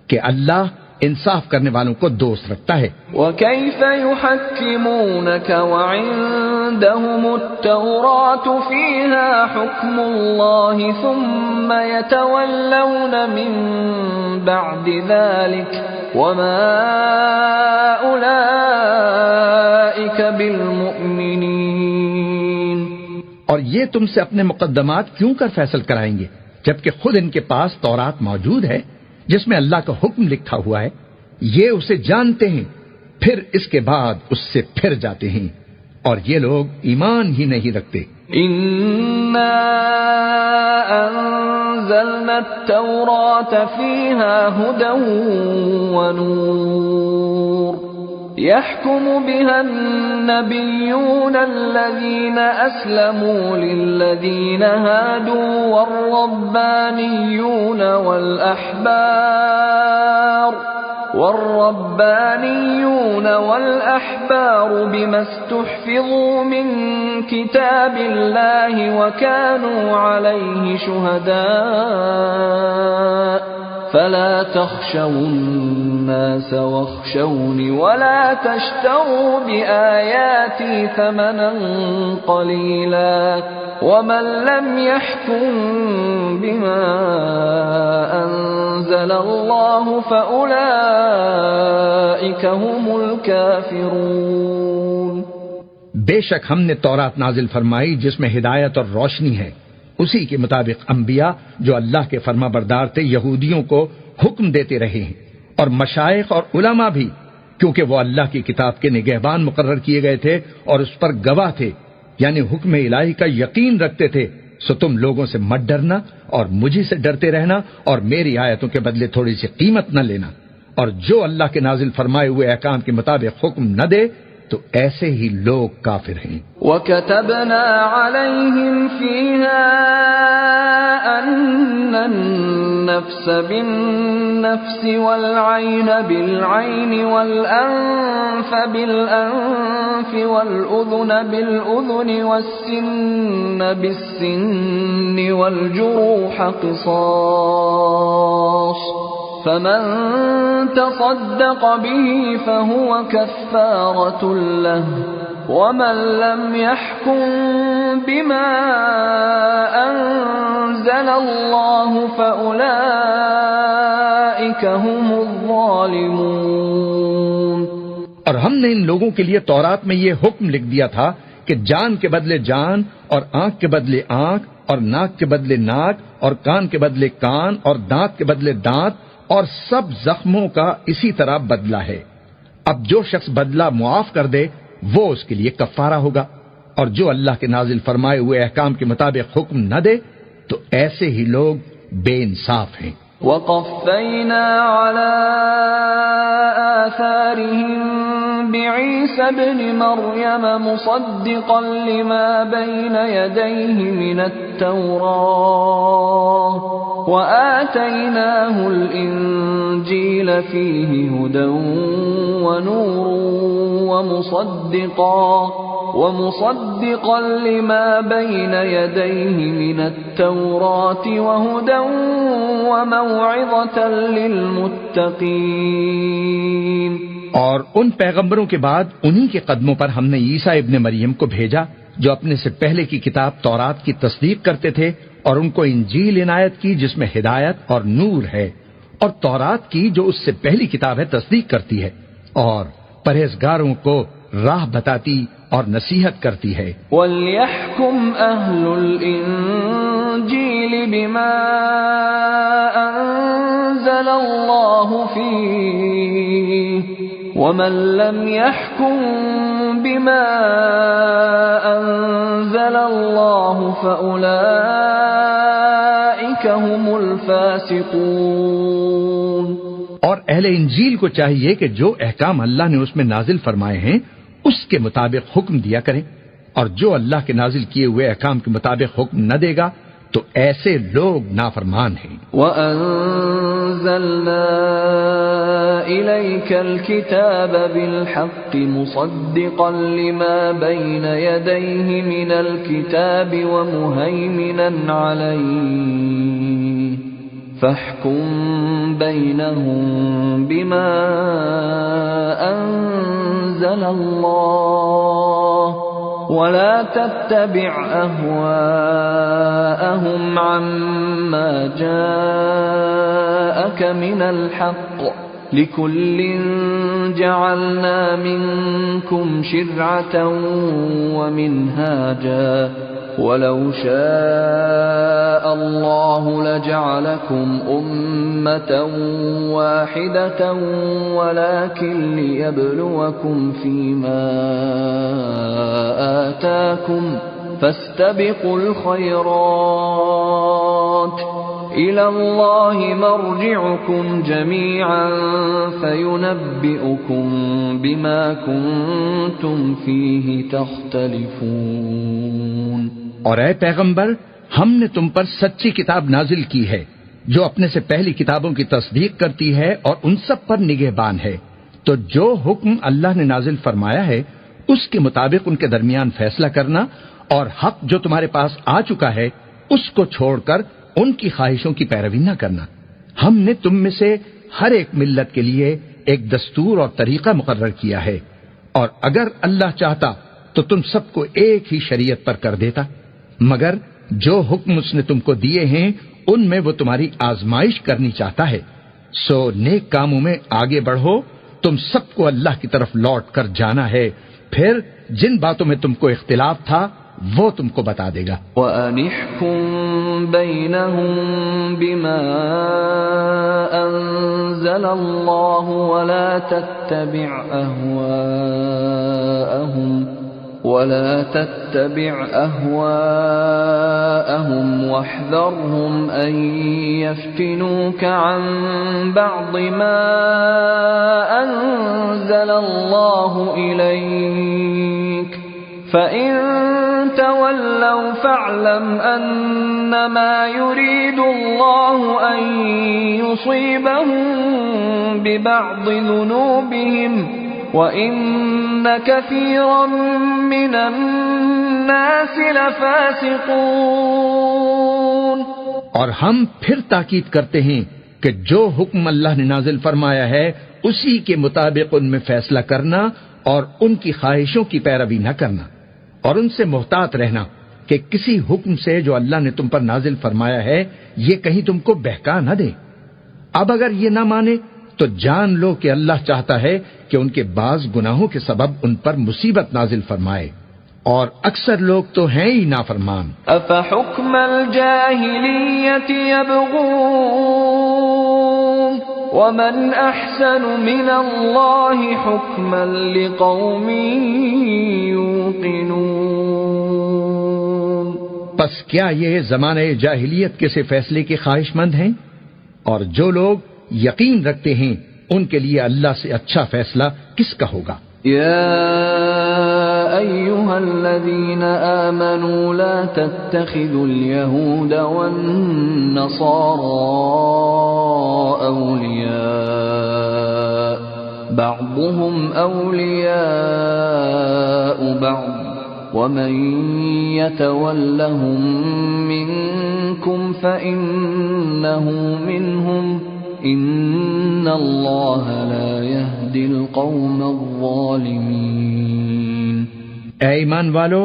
کہ اللہ انصاف کرنے والوں کو دوست رکھتا ہے۔ وَكَيْفَ يُحَكِّمُونَكَ وَعِندَهُمُ التَّوْرَاةُ فِيهَا حُكْمُ اللَّهِ ثُمَّ يَتَوَلَّوْنَ مِن بَعْدِ ذَلِكَ وَمَا أُولَئِكَ بِالْمُؤْمِنِينَ۔ اور یہ تم سے اپنے مقدمات کیوں کر فیصل کرائیں گے جبکہ خود ان کے پاس تورات موجود ہے جس میں اللہ کا حکم لکھا ہوا ہے، یہ اسے جانتے ہیں، پھر اس کے بعد اس سے پھر جاتے ہیں، اور یہ لوگ ایمان ہی نہیں رکھتے۔ إِنَّا أنزلنا التوراة فيها هدى ونور يحكم بها النبيون الذين أسلموا للذين هادوا والربانيون والأحبار بما استحفظوا من كتاب الله وكانوا عليه شهداء فلا تخشوا الناس واخشوني ولا تشتروا بآياتي ثمنا قليلا ومن لم يحكم بما أنزل الله فأولئك هم الكافرون۔ بے شک ہم نے تورات نازل فرمائی جس میں ہدایت اور روشنی ہے، اسی کے مطابق انبیاء جو اللہ کے فرما بردار تھے یہودیوں کو حکم دیتے رہے ہیں، اور مشائخ اور علماء بھی، کیونکہ وہ اللہ کی کتاب کے نگہبان مقرر کیے گئے تھے اور اس پر گواہ تھے، یعنی حکم الہی کا یقین رکھتے تھے۔ سو تم لوگوں سے مت ڈرنا اور مجھے سے ڈرتے رہنا اور میری آیتوں کے بدلے تھوڑی سی قیمت نہ لینا، اور جو اللہ کے نازل فرمائے ہوئے احکام کے مطابق حکم نہ دے تو ایسے ہی لوگ کافر ہیں۔ وَكَتَبْنَا عَلَيْهِمْ فِيهَا أَنَّ النَّفْسَ بِالنَّفْسِ وَالْعَيْنَ بِالْعَيْنِ وَالْأَنفَ بِالْأَنفِ وَالْأُذُنَ بِالْأُذُنِ وَالسِّنَّ بِالسِّنِّ وَالْجُرُوحَ قِصَاصٌ فمن تصدق به فهو كفارة له ومن لم يحكم بما أنزل الله فأولئك هم الظالمون۔ اور ہم نے ان لوگوں کے لیے تورات میں یہ حکم لکھ دیا تھا کہ جان کے بدلے جان اور آنکھ کے بدلے آنکھ اور ناک کے بدلے ناک اور کان کے بدلے کان اور دانت کے بدلے دانت اور سب زخموں کا اسی طرح بدلہ ہے۔ اب جو شخص بدلہ معاف کر دے وہ اس کے لیے کفارہ ہوگا، اور جو اللہ کے نازل فرمائے ہوئے احکام کے مطابق حکم نہ دے تو ایسے ہی لوگ بے انصاف ہیں۔ وَقَفَّيْنَا عَلَىٰ آثَارِهِم بِعِيسَى ابْنِ مَرْيَمَ مُصَدِّقًا لِمَا بَيْنَ يَدَيْهِ مِنَ التَّوْرَاةِ وَآتَيْنَاهُ الْإِنجِيلَ فِيهِ هُدًى وَنُورٌ وَمُصَدِّقًا لِمَا بَيْنَ يَدَيْهِ مِنَ التَّوْرَاةِ وَهُدًى وَمَوْعِظَةً لِلْمُتَّقِينَ۔ اور ان پیغمبروں کے بعد انہی کے قدموں پر ہم نے عیسیٰ ابن مریم کو بھیجا جو اپنے سے پہلے کی کتاب تورات کی تصدیق کرتے تھے، اور ان کو انجیل عنایت کی جس میں ہدایت اور نور ہے، اور تورات کی جو اس سے پہلی کتاب ہے تصدیق کرتی ہے، اور پرہیزگاروں کو راہ بتاتی اور نصیحت کرتی ہے۔ وَلْيَحْكُمْ أَهْلُ الْإِنجِيلِ بِمَا أَنزَلَ اللَّهُ فِيهِ وَمَن لَّمْ يَحْكُم بِمَا أَنزَلَ اللَّهُ فَأُولَئِكَ هُمُ الْفَاسِقُونَ۔ اور اہل انجیل کو چاہیے کہ جو احکام اللہ نے اس میں نازل فرمائے ہیں اس کے مطابق حکم دیا کریں، اور جو اللہ کے نازل کیے ہوئے احکام کے مطابق حکم نہ دے گا تو ایسے لوگ نافرمان ہیں۔ وَأَنزَلْنَا إِلَيْكَ الْكِتَابَ بِالْحَقِّ مُصَدِّقًا لِمَا بَيْنَ يَدَيْهِ مِنَ الْكِتَابِ وَمُهَيْمِنًا عَلَيْهِ فَاحْكُم بَيْنَهُم بِمَا أَنزَلَ اللَّهُ وَلَا تَتَّبِعْ أَهْوَاءَهُمْ عَمَّا جَاءَكَ مِنَ الْحَقِّ لِكُلٍّ جَعَلْنَا مِنكُمْ شِرْعَةً وَمِنْهَاجًا وَلَوْ شَاءَ اللَّهُ لَجَعَلَكُمْ أُمَّةً وَاحِدَةً وَلَكِنْ لِيَبْلُوَكُمْ فِيمَا آتَاكُمْ فَاسْتَبِقُوا الْخَيْرَاتِ إلى الله مرجعكم جميعا فينبئكم بما كنتم فيه تختلفون۔ اور اے پیغمبر، ہم نے تم پر سچی کتاب نازل کی ہے جو اپنے سے پہلی کتابوں کی تصدیق کرتی ہے اور ان سب پر نگہبان ہے، تو جو حکم اللہ نے نازل فرمایا ہے اس کے مطابق ان کے درمیان فیصلہ کرنا، اور حق جو تمہارے پاس آ چکا ہے اس کو چھوڑ کر ان کی خواہشوں کی پیروی نہ کرنا۔ ہم نے تم میں سے ہر ایک ملت کے لیے ایک دستور اور طریقہ مقرر کیا ہے، اور اگر اللہ چاہتا تو تم سب کو ایک ہی شریعت پر کر دیتا، مگر جو حکم اس نے تم کو دیے ہیں ان میں وہ تمہاری آزمائش کرنی چاہتا ہے۔ سو نیک کاموں میں آگے بڑھو، تم سب کو اللہ کی طرف لوٹ کر جانا ہے، پھر جن باتوں میں تم کو اختلاف تھا وہ تم کو بتا دے گا۔ وَأَنِحْكُمْ بَيْنَهُمْ بِمَا أَنزَلَ اللَّهُ وَلَا تَتَّبِعْ أَهْوَاءَهُمْ وَاحْذَرْهُمْ أَن يَفْتِنُوكَ عَن بَعْضِ مَا أَنزَلَ اللَّهُ إِلَيْكَ فَإِن تَوَلَّوْا فَاعْلَمْ أَنَّمَا يُرِيدُ اللَّهُ أَن يُصِيبَهُم بِبَعْضِ ذُنُوبِهِمْ وَإِنَّ كَثِيرًا مِّنَ النَّاسِ لَفَاسِقُونَ۔ اور ہم پھر تاکید کرتے ہیں کہ جو حکم اللہ نے نازل فرمایا ہے اسی کے مطابق ان میں فیصلہ کرنا اور ان کی خواہشوں کی پیروی نہ کرنا، اور ان سے محتاط رہنا کہ کسی حکم سے جو اللہ نے تم پر نازل فرمایا ہے یہ کہیں تم کو بہکا نہ دے۔ اب اگر یہ نہ مانے تو جان لو کہ اللہ چاہتا ہے کہ ان کے بعض گناہوں کے سبب ان پر مصیبت نازل فرمائے، اور اکثر لوگ تو ہیں ہی نافرمان۔ أَفَحُكْمَ الْجَاهِلِيَّةِ يَبْغُونَ وَمَنْ أَحْسَنُ مِنَ اللَّهِ حُكْمًا لِقَوْمٍ يُوقِنُونَ۔ پس کیا یہ زمانہ جاہلیت کے سے فیصلے کے خواہش مند ہیں؟ اور جو لوگ یقین رکھتے ہیں ان کے لیے اللہ سے اچھا فیصلہ کس کا ہوگا؟ يا أيها الذين آمنوا لا تتخذوا اليهود والنصارى أولياء بعضهم أولياء بعض ومن يتولهم منكم فإنه منهم ان اللہ لا يهدی القوم الظالمین۔ اے ایمان والو،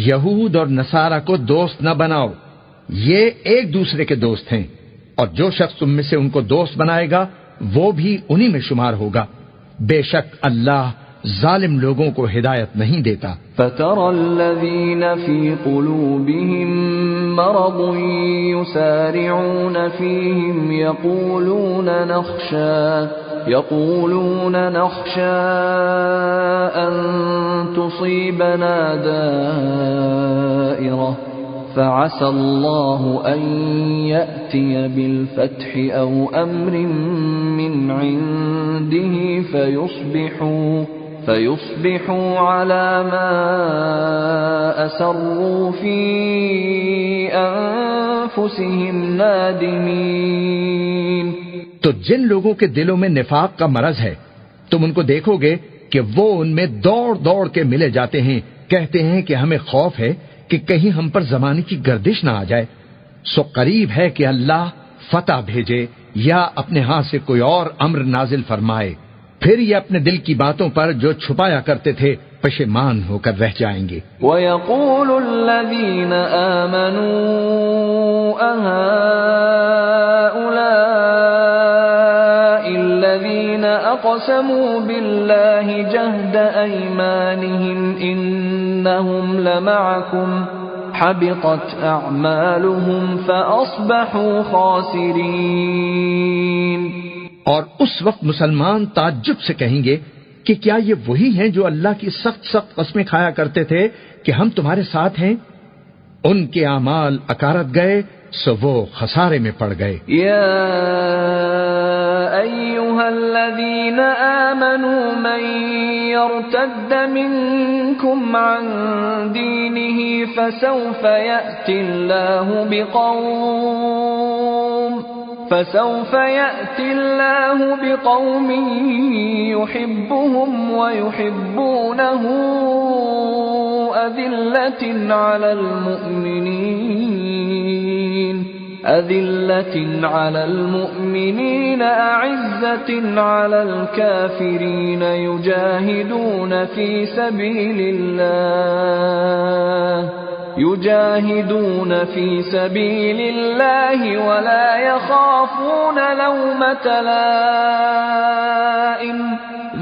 یہود اور نصارہ کو دوست نہ بناؤ، یہ ایک دوسرے کے دوست ہیں، اور جو شخص تم میں سے ان کو دوست بنائے گا وہ بھی انہی میں شمار ہوگا، بے شک اللہ ظالم لوگوں کو ہدایت نہیں دیتا۔ فَتَرَى الَّذِينَ فِي قُلُوبِهِم مَّرَضٌ يُسَارِعُونَ فِيهِمْ يَقُولُونَ نَخْشَىٰ أَن تُصِيبَنَا دَائِرَةٌ فَعَسَى اللَّهُ أَن يَأْتِيَ بِالْفَتْحِ أَوْ أَمْرٍ مِّنْ عِندِهِ فَيُصْبِحُوا عَلَى مَا أَسَرُّوا فِي أَنفُسِهِمْ نَادِمِينَ۔ تو جن لوگوں کے دلوں میں نفاق کا مرض ہے تم ان کو دیکھو گے کہ وہ ان میں دوڑ دوڑ کے ملے جاتے ہیں، کہتے ہیں کہ ہمیں خوف ہے کہ کہیں ہم پر زمانے کی گردش نہ آ جائے، سو قریب ہے کہ اللہ فتح بھیجے یا اپنے ہاتھ سے کوئی اور امر نازل فرمائے، پھر یہ اپنے دل کی باتوں پر جو چھپایا کرتے تھے پشیمان ہو کر رہ جائیں گے۔ وَيَقُولُ الَّذِينَ آمَنُوا أَهَٰؤُلَاءِ الَّذِينَ أَقْسَمُوا بِاللَّهِ جَهْدَ أَيْمَانِهِمْ إِنَّهُمْ لَمَعَكُمْ حَبِطَتْ أَعْمَالُهُمْ فَأَصْبَحُوا خَاسِرِينَ۔ اور اس وقت مسلمان تعجب سے کہیں گے کہ کیا یہ وہی ہیں جو اللہ کی سخت سخت قسمیں کھایا کرتے تھے کہ ہم تمہارے ساتھ ہیں؟ ان کے اعمال اکارت گئے سو وہ خسارے میں پڑ گئے۔ یا ایھا الذین آمنوا من یرتد منکم عن دینہ فسوف یأتی اللہ بقوم يحبهم ويحبونه أذلة على المؤمنين أعزة على الكافرين يجاهدون في سبيل الله ولا يخافون لومة لائم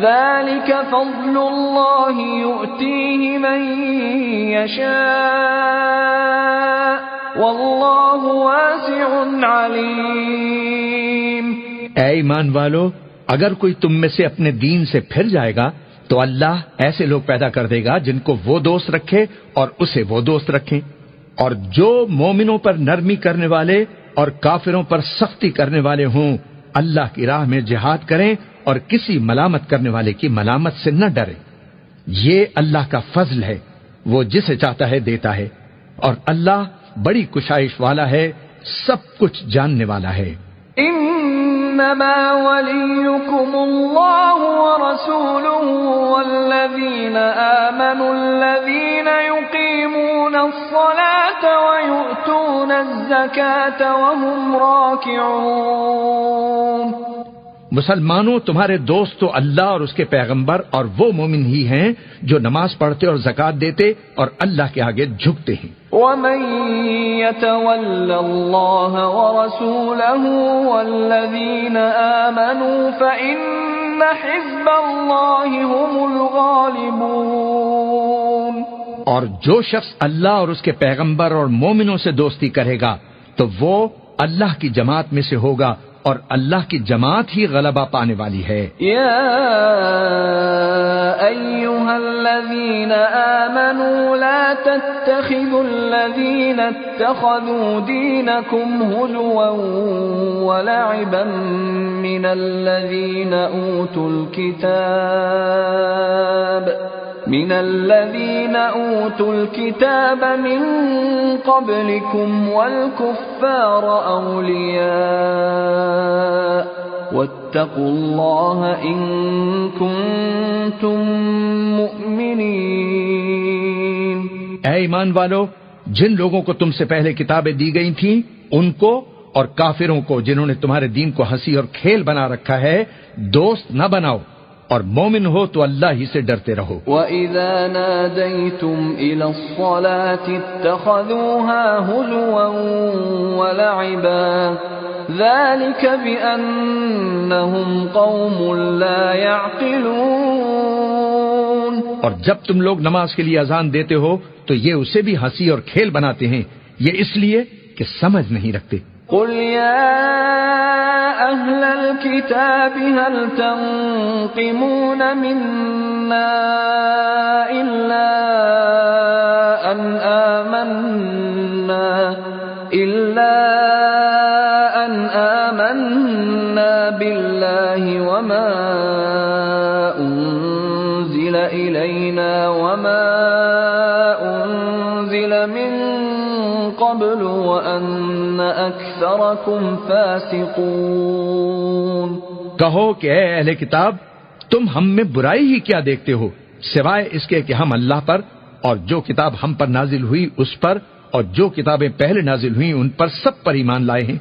ذلك فضل الله يؤتيه من يشاء واللہ واسع علیم۔ اے ایمان والو، اگر کوئی تم میں سے اپنے دین سے پھر جائے گا تو اللہ ایسے لوگ پیدا کر دے گا جن کو وہ دوست رکھے اور اسے وہ دوست رکھیں، اور جو مومنوں پر نرمی کرنے والے اور کافروں پر سختی کرنے والے ہوں اللہ کی راہ میں جہاد کریں اور کسی ملامت کرنے والے کی ملامت سے نہ ڈریں۔ یہ اللہ کا فضل ہے، وہ جسے چاہتا ہے دیتا ہے، اور اللہ بڑی کشائش والا ہے، سب کچھ جاننے والا ہے۔ انما ولیکم اللہ ورسولہ والذین آمنوا الذین یقیمون الصلاة ویؤتون الزکاة وهم راکعون۔ مسلمانوں، تمہارے دوست تو اللہ اور اس کے پیغمبر اور وہ مومن ہی ہیں جو نماز پڑھتے اور زکوٰۃ دیتے اور اللہ کے آگے جھکتے ہیں۔ وَمَن يَتَوَلَّ اللَّهَ وَرَسُولَهُ وَالَّذِينَ آمَنُوا فَإِنَّ حِزْبَ اللَّهِ هُمُ الْغَالِبُونَ۔ اور جو شخص اللہ اور اس کے پیغمبر اور مومنوں سے دوستی کرے گا تو وہ اللہ کی جماعت میں سے ہوگا، اور اللہ کی جماعت ہی غلبہ پانے والی ہے۔ یا ایھا الذین آمنوا لا تتخذوا الذین اتخذوا دینکم ہزوا ولعبا من الذین اوتوا الكتاب من قبلكم والكفار اولیاء واتقوا اللہ ان کنتم مؤمنین۔ اے ایمان والو، جن لوگوں کو تم سے پہلے کتابیں دی گئی تھیں ان کو اور کافروں کو جنہوں نے تمہارے دین کو ہنسی اور کھیل بنا رکھا ہے دوست نہ بناؤ، اور مومن ہو تو اللہ ہی سے ڈرتے رہو۔ وَإِذَا نَادَيْتُمْ إِلَى الصَّلَاةِ اتَّخَذُوهَا هُزُوًا وَلَعِبًا ذَلِكَ بِأَنَّهُمْ قَوْمٌ لَا يَعْقِلُونَ۔ اور جب تم لوگ نماز کے لیے اذان دیتے ہو تو یہ اسے بھی ہنسی اور کھیل بناتے ہیں، یہ اس لیے کہ سمجھ نہیں رکھتے۔ قل يا أهل الكتاب هل تنقمون منا إلا أن آمنا بالله وما أنزل إلينا وما أنزل من قبل وأن أكثركم فاسقون۔ کہو کہ اے اہل کتاب، تم ہم میں برائی ہی کیا دیکھتے ہو، سوائے اس کے کہ ہم اللہ پر اور جو کتاب ہم پر نازل ہوئی اس پر اور جو کتابیں پہلے نازل ہوئی ان پر سب پر ایمان لائے ہیں،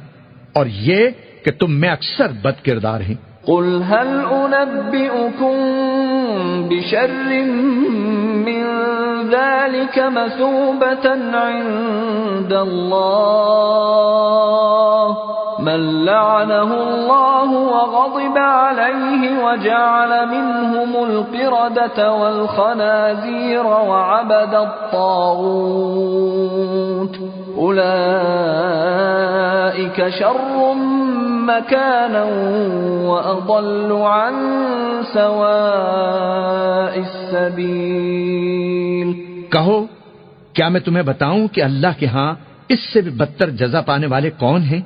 اور یہ کہ تم میں اکثر بد کردار ہیں۔ قل هل أنبئكم بشر من ذلك مثوبة عند الله من لعنه الله وغضب عليه وجعل منهم القردة والخنازير وعبد الطاغوت أولئك شر مكانا وأضل عن سواء السبيل۔ کہو کیا میں تمہیں بتاؤں کہ اللہ کے ہاں اس سے بھی بدتر جزا پانے والے کون ہیں؟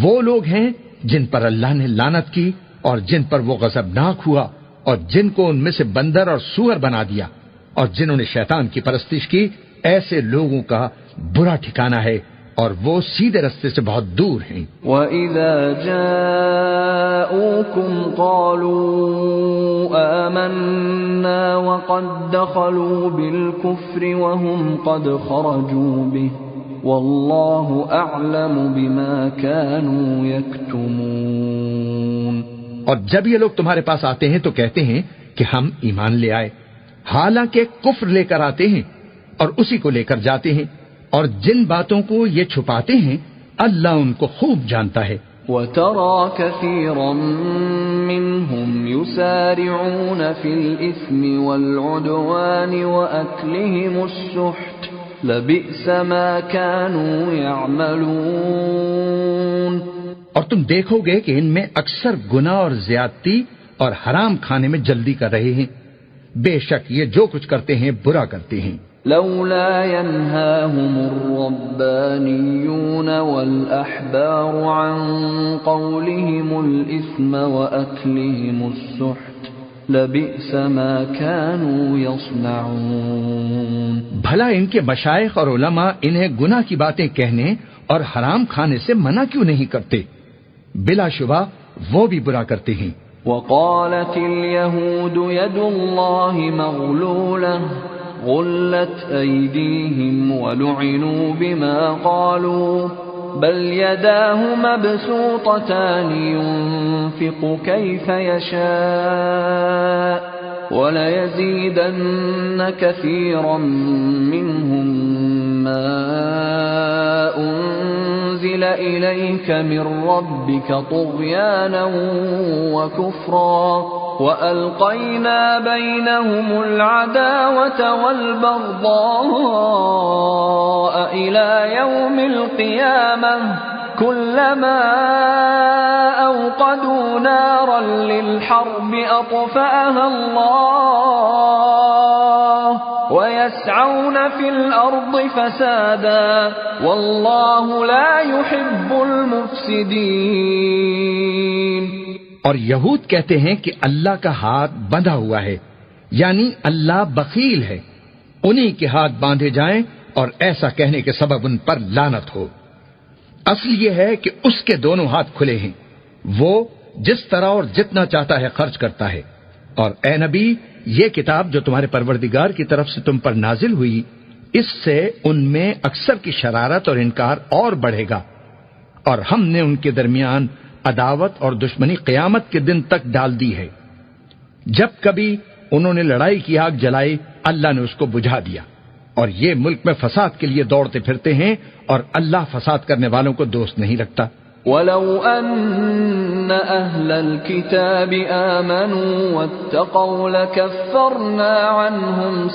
وہ لوگ ہیں جن پر اللہ نے لعنت کی اور جن پر وہ غضبناک ہوا اور جن کو ان میں سے بندر اور سور بنا دیا اور جنہوں نے شیطان کی پرستش کی، ایسے لوگوں کا برا ٹھکانہ ہے اور وہ سیدھے رستے سے بہت دور ہیں۔ وَإِذَا جَاءُوكُمْ قَالُوا آمَنَّا وَقَدْ دَخَلُوا بِالْكُفْرِ وَهُمْ قَدْ خَرَجُوا بِهِ وَاللَّهُ أَعْلَمُ بِمَا كَانُوا يَكْتُمُونَ۔ اور جب یہ لوگ تمہارے پاس آتے ہیں تو کہتے ہیں کہ ہم ایمان لے آئے، حالانکہ کفر لے کر آتے ہیں اور اسی کو لے کر جاتے ہیں، اور جن باتوں کو یہ چھپاتے ہیں اللہ ان کو خوب جانتا ہے۔ وَتَرَى كَثِيرًا مِّنْهُمْ يُسَارِعُونَ فِي الْإِثْمِ وَالْعُدْوَانِ وَأَكْلِهِمُ السُّحْتَ لَبِئْسَ مَا كَانُوا يَعْمَلُونَ۔ اور تم دیکھو گے کہ ان میں اکثر گناہ اور زیادتی اور حرام کھانے میں جلدی کر رہے ہیں، بے شک یہ جو کچھ کرتے ہیں برا کرتے ہیں۔ لولا ينهاهم الربانيون والأحبار عن قولهم الإثم وأكلهم السحت لبئس ما كانوا يصنعون۔ بھلا ان کے مشائخ اور علماء انہیں گناہ کی باتیں کہنے اور حرام کھانے سے منع کیوں نہیں کرتے؟ بلا شبہ وہ بھی برا کرتے ہیں۔ وقالت اليهود يد الله مغلولة غلت أيديهم ولعنوا بما قالوا بل يداه مبسوطتان ينفق كيف يشاء وليزيدن كثيرا منهم ما أنزل إليك من ربك طغيانا وكفرا وألقينا بينهم العداوة والبغضاء إلى يوم القيامة كلما أوقدوا نارا للحرب أطفأها الله ويسعون في الأرض فسادا والله لا يحب المفسدين۔ اور یہود کہتے ہیں کہ اللہ کا ہاتھ بندھا ہوا ہے، یعنی اللہ بخیل ہے، انہی کے ہاتھ باندھے جائیں اور ایسا کہنے کے سبب ان پر لعنت ہو۔ اصل یہ ہے کہ اس کے دونوں ہاتھ کھلے ہیں، وہ جس طرح اور جتنا چاہتا ہے خرچ کرتا ہے۔ اور اے نبی، یہ کتاب جو تمہارے پروردگار کی طرف سے تم پر نازل ہوئی، اس سے ان میں اکثر کی شرارت اور انکار اور بڑھے گا، اور ہم نے ان کے درمیان عداوت اور دشمنی قیامت کے دن تک ڈال دی ہے۔ جب کبھی انہوں نے لڑائی کی آگ جلائی، اللہ نے اس کو بجھا دیا، اور یہ ملک میں فساد کے لیے دوڑتے پھرتے ہیں، اور اللہ فساد کرنے والوں کو دوست نہیں رکھتا۔ وَلَوْ أَنَّ أَهْلَ الْكِتَابِ آمَنُوا وَاتَّقَوْا لَكَفَّرْنَا عَنْهُمْ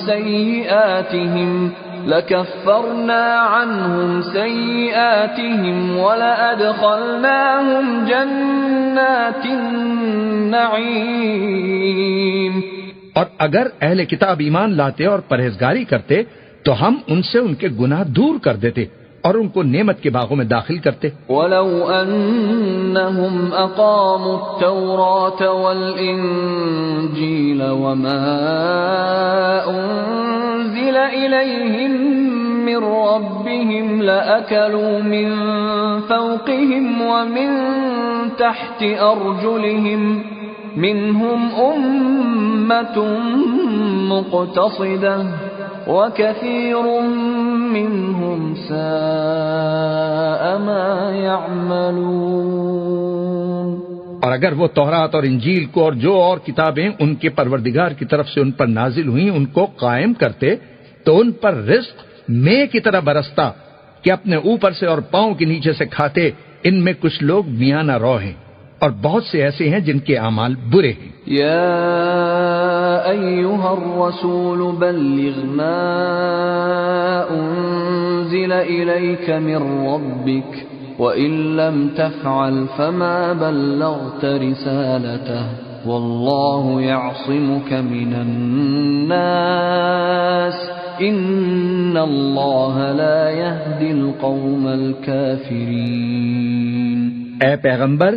سَيِّئَاتِهِمْ وَلَأَدْخَلْنَاهُمْ جَنَّاتِ النَّعِيمِ۔ اور اگر اہل کتاب ایمان لاتے اور پرہیزگاری کرتے تو ہم ان سے ان کے گناہ دور کر دیتے اور ان کو نعمت کے باغوں میں داخل کرتے۔ وَلَوْ أَنَّهُمْ أَقَامُوا التَّوْرَاةَ وَالْإِنْجِيلَ وَمَا أُنْزِلَ إِلَيْهِمْ مِنْ رَبِّهِمْ لَأَكَلُوا مِنْ فَوْقِهِمْ وَمِنْ تَحْتِ أَرْجُلِهِمْ مِنْهُمْ أُمَّةٌ مُقْتَصِدَةٌ وَكَثِيرٌ مِّنْهُمْ سَاءَ مَا يَعْمَلُونَ۔ اور اگر وہ تورات اور انجیل کو اور جو اور کتابیں ان کے پروردگار کی طرف سے ان پر نازل ہوئیں ان کو قائم کرتے تو ان پر رزق مے کی طرح برستا کہ اپنے اوپر سے اور پاؤں کے نیچے سے کھاتے۔ ان میں کچھ لوگ میانہ رو ہیں اور بہت سے ایسے ہیں جن کے اعمال برے ہیں۔ یا ایھا الرسول بلغ ما انزل الیک من ربک وَإِن لَّمْ تَفْعَلْ فَمَا بَلَّغْتَ رِسَالَتَهُ واللہ یعصمک من الناس ان اللہ لا یہدی القوم الکافرین۔ اے پیغمبر،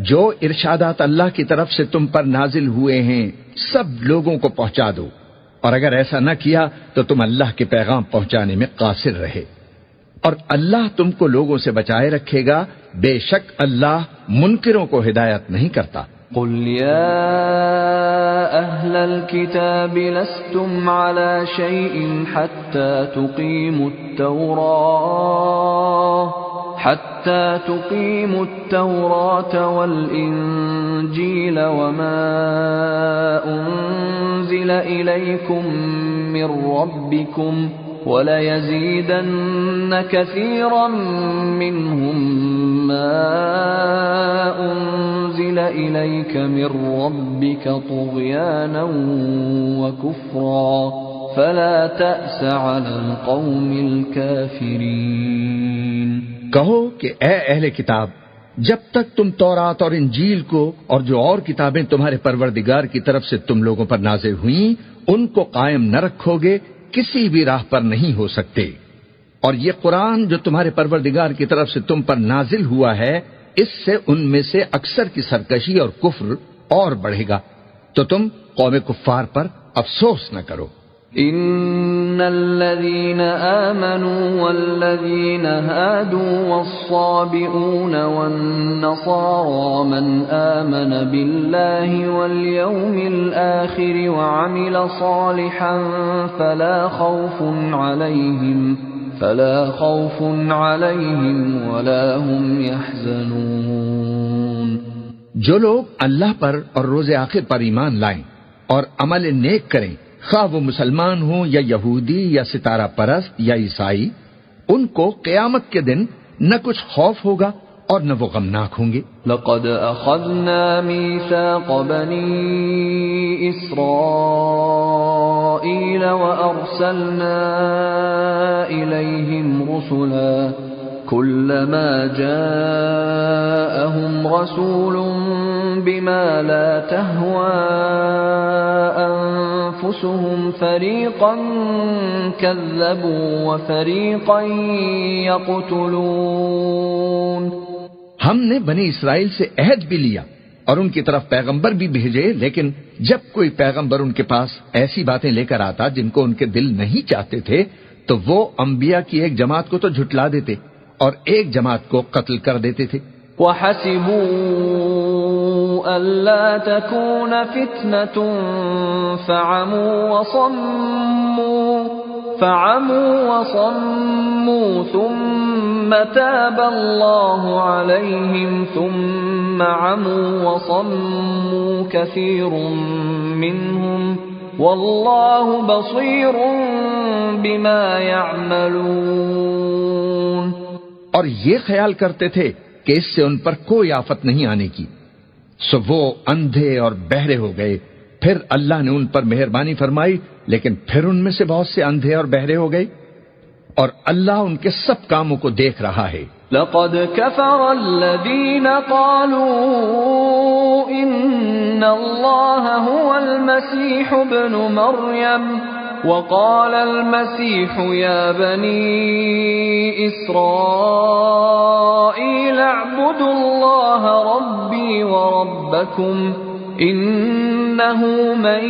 جو ارشادات اللہ کی طرف سے تم پر نازل ہوئے ہیں سب لوگوں کو پہنچا دو، اور اگر ایسا نہ کیا تو تم اللہ کے پیغام پہنچانے میں قاصر رہے، اور اللہ تم کو لوگوں سے بچائے رکھے گا، بے شک اللہ منکروں کو ہدایت نہیں کرتا۔ قل يا أهل الكتاب لستم على شيء حتى تقيموا التوراة والإنجيل وما أنزل إليكم من ربكم وَلَيَزِيدَنَّ كَثِيرًا مِّنْهُمْ مَا أُنزِلَ إِلَيْكَ مِن رَّبِّكَ طُغْيَانًا وَكُفْرًا فَلَا تَأْسَ عَلَى الْقَوْمِ الْكَافِرِينَ۔ کہو کہ اے اہل کتاب، جب تک تم تورات اور انجیل کو اور جو اور کتابیں تمہارے پروردگار کی طرف سے تم لوگوں پر نازل ہوئیں ان کو قائم نہ رکھو گے، کسی بھی راہ پر نہیں ہو سکتے، اور یہ قرآن جو تمہارے پروردگار کی طرف سے تم پر نازل ہوا ہے اس سے ان میں سے اکثر کی سرکشی اور کفر اور بڑھے گا، تو تم قوم کفار پر افسوس نہ کرو۔ ان الذين آمنوا والذين هادوا والصابئون والنصارى من آمن بالله واليوم الآخر وعمل صالحا فلا خوف عليهم ولا هم يحزنون۔ جو لوگ اللہ پر اور روز آخر پر ایمان لائیں اور عمل نیک کریں، خواہ وہ مسلمان ہوں یا یہودی یا ستارہ پرست یا عیسائی، ان کو قیامت کے دن نہ کچھ خوف ہوگا اور نہ وہ غمناک ہوں گے۔ لقد اخذنا ميثاق بني اسرائيل وارسلنا اليهم رسلا كلما جاءهم رسول بما لا تهوى أنفسهم فريقا كذبوا وفريقا يقتلون۔ ہم نے بنی اسرائیل سے عہد بھی لیا اور ان کی طرف پیغمبر بھی بھیجے، لیکن جب کوئی پیغمبر ان کے پاس ایسی باتیں لے کر آتا جن کو ان کے دل نہیں چاہتے تھے تو وہ انبیاء کی ایک جماعت کو تو جھٹلا دیتے اور ایک جماعت کو قتل کر دیتے تھے۔ وَحَسِبُوا أَلَّا تَكُونَ فِتْنَةٌ فَعَمُوا وَصَمُّوا ثُمَّ تَابَ اللَّهُ عَلَيْهِمْ ثُمَّ عَمُوا وَصَمُّوا كَثِيرٌ مِّنْهُمْ وَاللَّهُ بَصِيرٌ بِمَا يَعْمَلُونَ۔ اور یہ خیال کرتے تھے کہ اس سے ان پر کوئی آفت نہیں آنے کی، سو وہ اندھے اور بہرے ہو گئے، پھر اللہ نے ان پر مہربانی فرمائی، لیکن پھر ان میں سے بہت سے اندھے اور بہرے ہو گئے، اور اللہ ان کے سب کاموں کو دیکھ رہا ہے۔ لقد كفر الذين قالوا ان الله هو المسيح ابن مريم وقال المسيح يا بني إسرائيل اعبدوا الله ربي وربكم إنه من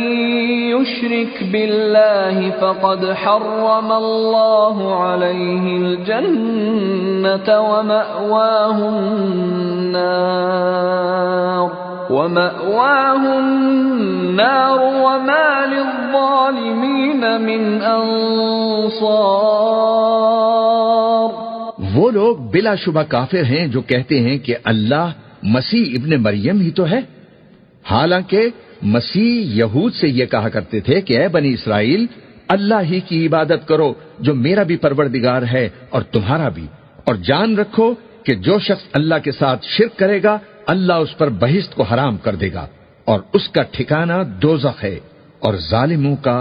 يشرك بالله فقد حرم الله عليه الجنة ومأواه النار وما للظالمين من انصار۔ وہ لوگ بلا شبہ کافر ہیں جو کہتے ہیں کہ اللہ مسیح ابن مریم ہی تو ہے، حالانکہ مسیح یہود سے یہ کہا کرتے تھے کہ اے بنی اسرائیل، اللہ ہی کی عبادت کرو جو میرا بھی پروردگار ہے اور تمہارا بھی، اور جان رکھو کہ جو شخص اللہ کے ساتھ شرک کرے گا اللہ اس پر بہشت کو حرام کر دے گا اور اس کا ٹھکانہ دوزخ ہے، اور ظالموں کا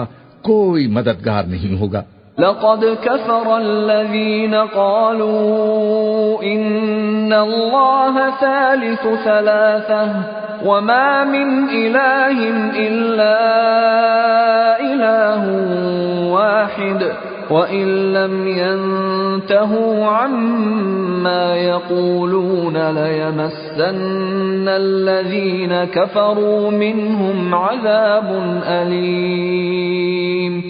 کوئی مددگار نہیں ہوگا۔ لقد كفر الذين قالوا إن الله ثالث ثلاثة وما من إله إلا إله واحد وإن لم ينتهوا عما يقولون ليمسن الذين كفروا منهم عذاب أليم۔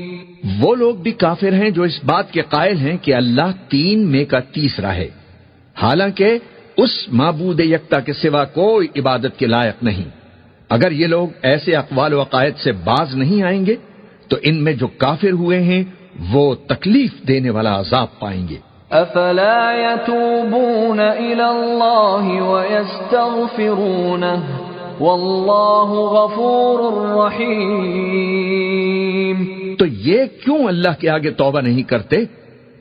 وہ لوگ بھی کافر ہیں جو اس بات کے قائل ہیں کہ اللہ تین میں کا تیسرا ہے، حالانکہ اس معبود یکتا کے سوا کوئی عبادت کے لائق نہیں۔ اگر یہ لوگ ایسے اقوال و عقائد سے باز نہیں آئیں گے تو ان میں جو کافر ہوئے ہیں وہ تکلیف دینے والا عذاب پائیں گے۔ افلا يتوبون الى الله ويستغفرونه والله غفور رحيم۔ تو یہ کیوں اللہ کے آگے توبہ نہیں کرتے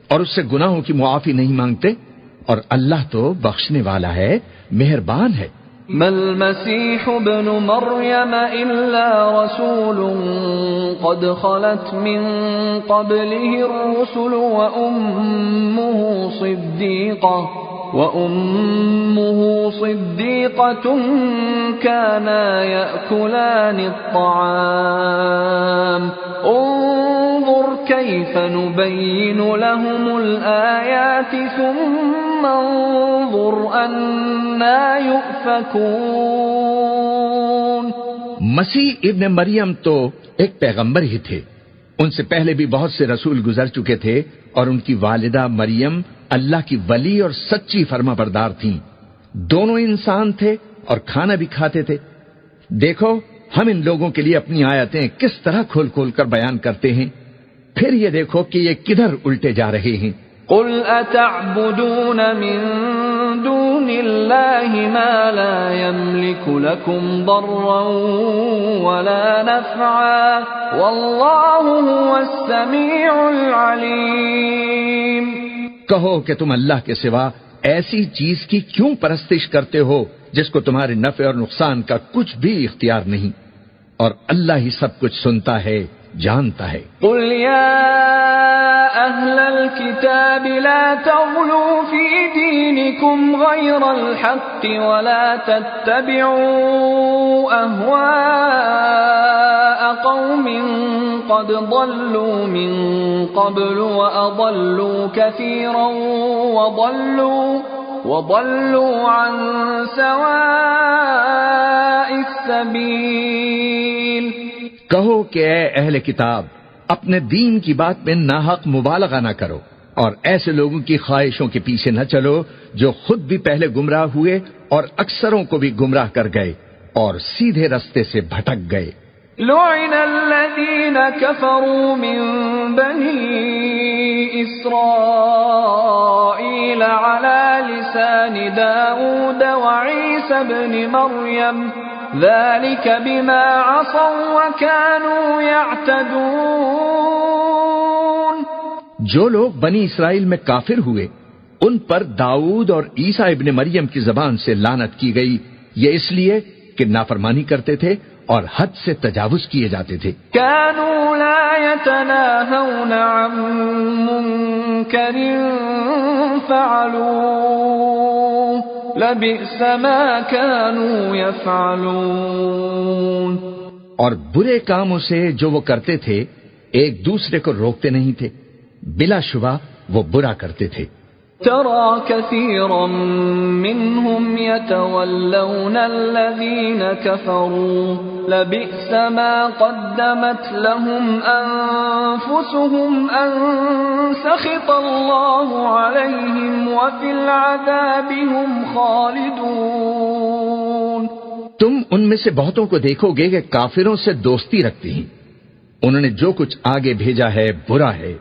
اور اس سے گناہوں کی معافی نہیں مانگتے؟ اور اللہ تو بخشنے والا ہے، مہربان ہے۔ ما المسيح ابن مريم إلا رسول قد خلت من قبله الرسل وأمه صديقة كانا يأكلان الطعام انظر كيف نبين لهم الآيات ثم انظر أنا يؤفكون۔ مسیح ابن مریم تو ایک پیغمبر ہی تھے، ان سے پہلے بھی بہت سے رسول گزر چکے تھے اور ان کی والدہ مریم اللہ کی ولی اور سچی فرما بردار تھیں، دونوں انسان تھے اور کھانا بھی کھاتے تھے۔ دیکھو ہم ان لوگوں کے لیے اپنی آیتیں کس طرح کھول کھول کر بیان کرتے ہیں، پھر یہ دیکھو کہ یہ کدھر الٹے جا رہے ہیں۔ قل اتعبدون من دون الله ما لا يملك لكم ضرا ولا نفعا والله هو السميع العليم۔ کہو کہ تم اللہ کے سوا ایسی چیز کی کیوں پرستش کرتے ہو جس کو تمہارے نفع اور نقصان کا کچھ بھی اختیار نہیں، اور اللہ ہی سب کچھ سنتا ہے، جانتا ہے۔ قل يا أهل الكتاب لا تغلوا في دينكم غير الحق ولا تتبعوا أهواء قوم قد ضلوا من قبل وأضلوا كثيرا وضلوا عن سواء السبيل۔ کہو کہ اے اہل کتاب، اپنے دین کی بات میں ناحق مبالغہ نہ کرو اور ایسے لوگوں کی خواہشوں کے پیچھے نہ چلو جو خود بھی پہلے گمراہ ہوئے اور اکثروں کو بھی گمراہ کر گئے اور سیدھے رستے سے بھٹک گئے۔ لعن الذين كفروا من بني إسرائيل على لسان داود وعيسى بن مريم ذلك بما عصوا وكانوا يعتدون۔ جو لوگ بنی اسرائیل میں کافر ہوئے ان پر داؤد اور عیسیٰ ابن مریم کی زبان سے لعنت کی گئی، یہ اس لیے کہ نافرمانی کرتے تھے اور حد سے تجاوز کیے جاتے تھے۔ كانوا لا يتناهون عن منكر فعلوه لبئس ما كانوا يفعلون۔ اور برے کاموں سے جو وہ کرتے تھے ایک دوسرے کو روکتے نہیں تھے، بلا شبہ وہ برا کرتے تھے۔ ترى كثيرا منهم يتولون الذين كفروا لبئس ما قدمت لهم أنفسهم أن سخط الله عليهم وفي العذاب هم خالدون۔ تم ان میں سے بہتوں کو دیکھو گے کہ کافروں سے دوستی رکھتے ہیں، انہوں نے جو کچھ آگے بھیجا ہے برا ہے،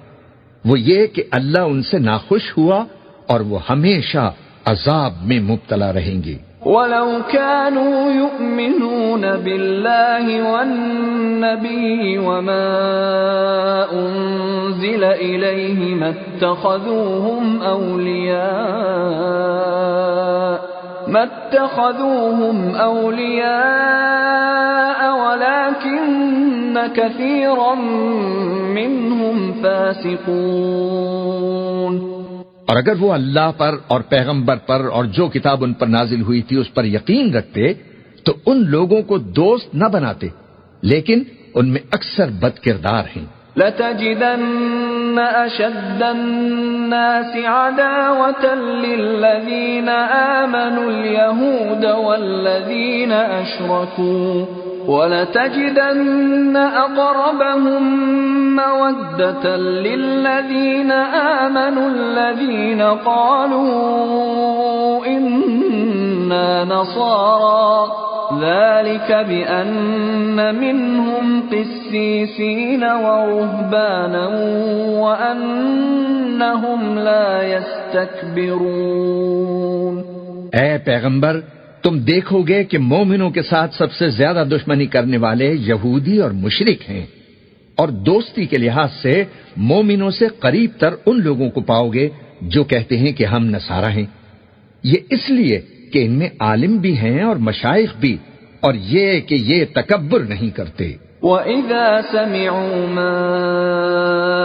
وہ یہ کہ اللہ ان سے ناخوش ہوا اور وہ ہمیشہ عذاب میں مبتلا رہیں گے۔ وَلَوْ كَانُوا يُؤْمِنُونَ بِاللَّهِ وَالنَّبِيِّ وَمَا أُنزِلَ إِلَيْهِ مَا اتَّخَذُوهُمْ أَوْلِيَاءَ ما اتخذوهم أولياء ولكن كثيرا منهم فاسقون۔ اور اگر وہ اللہ پر اور پیغمبر پر اور جو کتاب ان پر نازل ہوئی تھی اس پر یقین رکھتے تو ان لوگوں کو دوست نہ بناتے، لیکن ان میں اکثر بد کردار ہیں۔ لَتَجِدَنَّ أَشَدَّ النَّاسِ عَدَاوَةً لِّلَّذِينَ آمَنُوا الْيَهُودَ وَالَّذِينَ أَشْرَكُوا وَلَتَجِدَنَّ أَقْرَبَهُم مَّوَدَّةً لِّلَّذِينَ آمَنُوا الَّذِينَ قَالُوا إِنَّا نَصَارَىٰ ذلك بأن منهم قسيسين ورهبانا وأنهم لا يستكبرون۔ اے پیغمبر، تم دیکھو گے کہ مومنوں کے ساتھ سب سے زیادہ دشمنی کرنے والے یہودی اور مشرک ہیں، اور دوستی کے لحاظ سے مومنوں سے قریب تر ان لوگوں کو پاؤ گے جو کہتے ہیں کہ ہم نصارہ ہیں۔ یہ اس لیے کہ ان میں عالم بھی ہیں اور مشائخ بھی، اور یہ کہ یہ تکبر نہیں کرتے۔ وَإِذَا سَمِعُوا مَا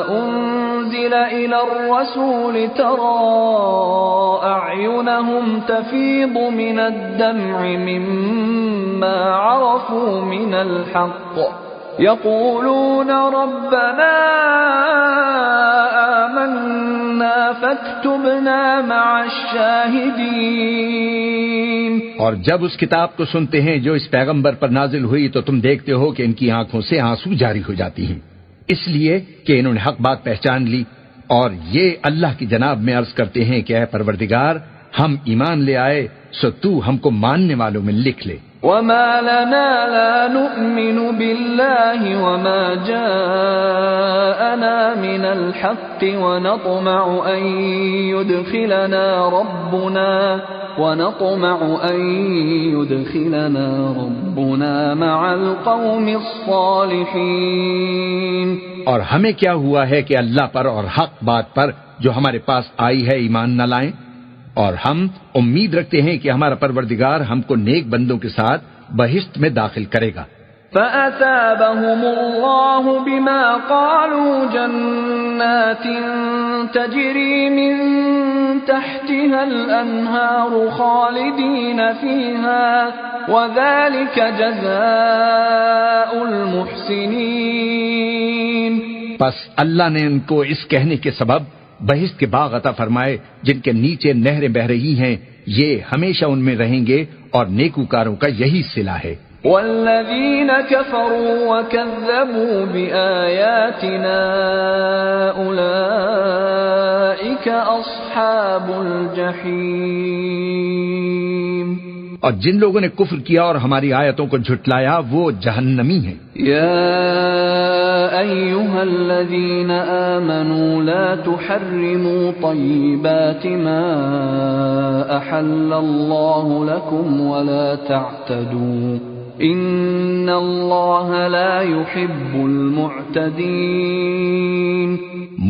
أُنزِلَ إِلَى الرَّسُولِ تَرَىٰ أَعْيُنَهُمْ تَفِيضُ مِنَ الدَّمْعِ مِمَّا عَرَفُوا مِنَ الْحَقِّ يَقُولُونَ رَبَّنَا آمَنَّا فَاكْتُبْنَا مَعَ الشَّاهِدِينَ۔ اور جب اس کتاب کو سنتے ہیں جو اس پیغمبر پر نازل ہوئی تو تم دیکھتے ہو کہ ان کی آنکھوں سے آنسو جاری ہو جاتی ہیں، اس لیے کہ انہوں نے حق بات پہچان لی، اور یہ اللہ کی جناب میں عرض کرتے ہیں کہ اے پروردگار، ہم ایمان لے آئے سو تو ہم کو ماننے والوں میں لکھ لے۔ وَمَا لَنَا لَا نُؤْمِنُ بِاللَّهِ وَمَا جَاءَنَا مِنَ الْحَقِّ وَنَطْمَعُ أَن يُدْخِلَنَا رَبُّنَا مَعَ الْقَوْمِ الصَّالِحِينَ۔ اور ہمیں کیا ہوا ہے کہ اللہ پر اور حق بات پر جو ہمارے پاس آئی ہے ایمان نہ لائیں، اور ہم امید رکھتے ہیں کہ ہمارا پروردگار ہم کو نیک بندوں کے ساتھ بہشت میں داخل کرے گا۔ فَأَثَابَهُمُ اللَّهُ بِمَا قَالُوا جَنَّاتٍ تَجْرِي مِن تَحْتِهَا الْأَنْهَارُ خَالِدِينَ فِيهَا وَذَلِكَ جَزَاءُ الْمُحْسِنِينَ۔ پس اللہ نے ان کو اس کہنے کے سبب بہشت کے باغ عطا فرمائے جن کے نیچے نہریں بہ رہی ہیں، یہ ہمیشہ ان میں رہیں گے، اور نیکوکاروں کا یہی صلہ ہے۔ والذین کفروا وکذبوا بآیاتنا اولئک اصحاب الجحیم۔ اور جن لوگوں نے کفر کیا اور ہماری آیتوں کو جھٹلایا وہ جہنمی ہیں۔ یا ایھا الذین آمنوا لا تحرموا طیبات ما احل اللہ لکم ولا تعتدوا ان اللہ لا يحب المعتدین۔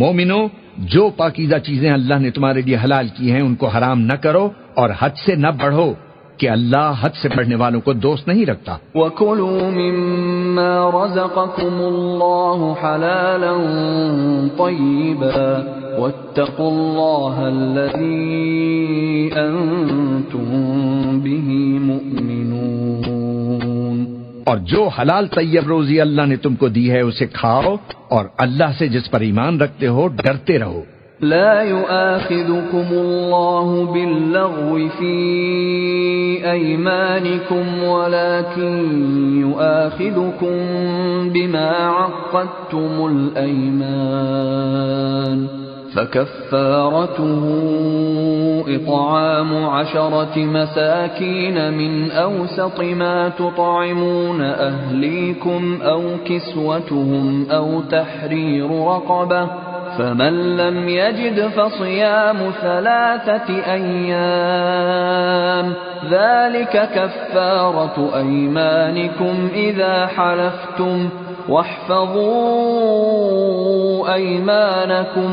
مومنو، جو پاکیزہ چیزیں اللہ نے تمہارے لیے حلال کی ہیں ان کو حرام نہ کرو، اور حد سے نہ بڑھو کہ اللہ حد سے بڑھنے والوں کو دوست نہیں رکھتا۔ وَكُلُوا مِمَّا رَزَقَكُمُ اللَّهُ حَلَالًا طَيِّبًا وَاتَّقُوا اللَّهَ الَّذِي أَنتُم بِهِ مُؤْمِنُونَ۔ اور جو حلال طیب روزی اللہ نے تم کو دی ہے اسے کھاؤ، اور اللہ سے جس پر ایمان رکھتے ہو ڈرتے رہو۔ لا يؤاخذكم الله باللغو في أيمانكم ولكن يؤاخذكم بما عقدتم الأيمان فكفارته إطعام 10 مساكين من أوسط ما تطعمون أهليكم أو كسوتهم أو تحرير رقبة فمن لم يجد فصيام 3 أيام ذلك كفارة أيمانكم إذا حلفتم واحفظوا أيمانكم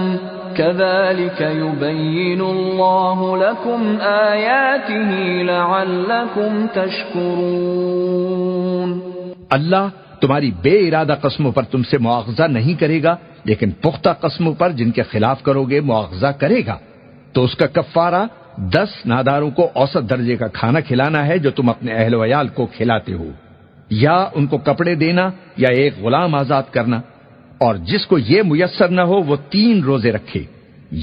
كذلك يبين الله لكم آياته لعلكم تشكرون۔ اللہ تمہاری بے ارادہ قسموں پر تم سے مواخذہ نہیں کرے گا، لیکن پختہ قسموں پر جن کے خلاف کرو گے مواخذہ کرے گا۔ تو اس کا کفارہ 10 ناداروں کو اوسط درجے کا کھانا کھلانا ہے جو تم اپنے اہل و عیال کو کھلاتے ہو، یا ان کو کپڑے دینا یا ایک غلام آزاد کرنا، اور جس کو یہ میسر نہ ہو وہ 3 روزے رکھے۔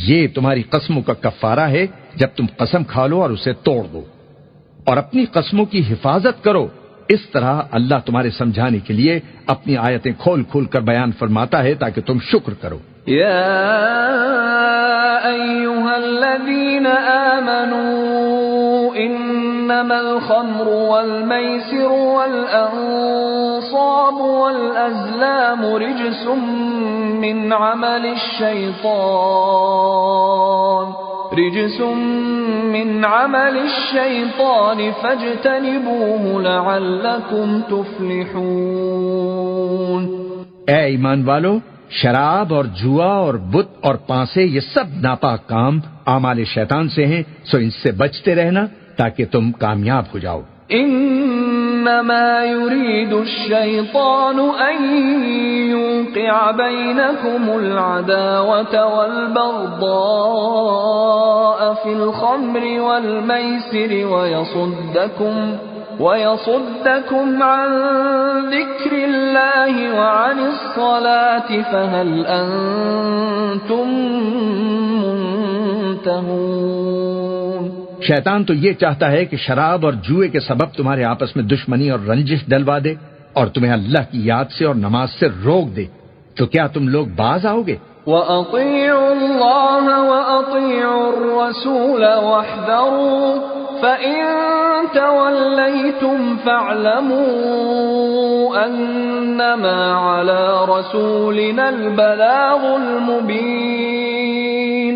یہ تمہاری قسموں کا کفارہ ہے جب تم قسم کھا لو اور اسے توڑ دو، اور اپنی قسموں کی حفاظت کرو۔ اس طرح اللہ تمہارے سمجھانے کے لیے اپنی آیتیں کھول کھول کر بیان فرماتا ہے تاکہ تم شکر کرو۔ یا ایھا الذین آمنوا انما الخمر والمیسر والانصاب والازلام رجس من عمل الشیطان فاجتنبوه لعلکم تفلحون۔ اے ایمان والو، شراب اور جوا اور بت اور پانسے یہ سب ناپاک کام اعمال شیطان سے ہیں، سو ان سے بچتے رہنا تاکہ تم کامیاب ہو جاؤ۔ انما يريد الشيطان ان يوقع بينكم العداوة والبغضاء في الخمر والميسر ويصدكم عن ذكر الله وعن الصلاة فهل أنتم منتهون۔ شیطان تو یہ چاہتا ہے کہ شراب اور جوئے کے سبب تمہارے آپس میں دشمنی اور رنجش ڈلوا دے اور تمہیں اللہ کی یاد سے اور نماز سے روک دے، تو کیا تم لوگ باز آؤ گے؟ وَأَطِيعُوا اللَّهَ وَأَطِيعُوا الرَّسُولَ وَاحْذَرُوا فَإِن تَوَلَّيْتُمْ فَاعْلَمُوا أَنَّمَا عَلَى رَسُولِنَا الْبَلَاغُ الْمُبِينُ۔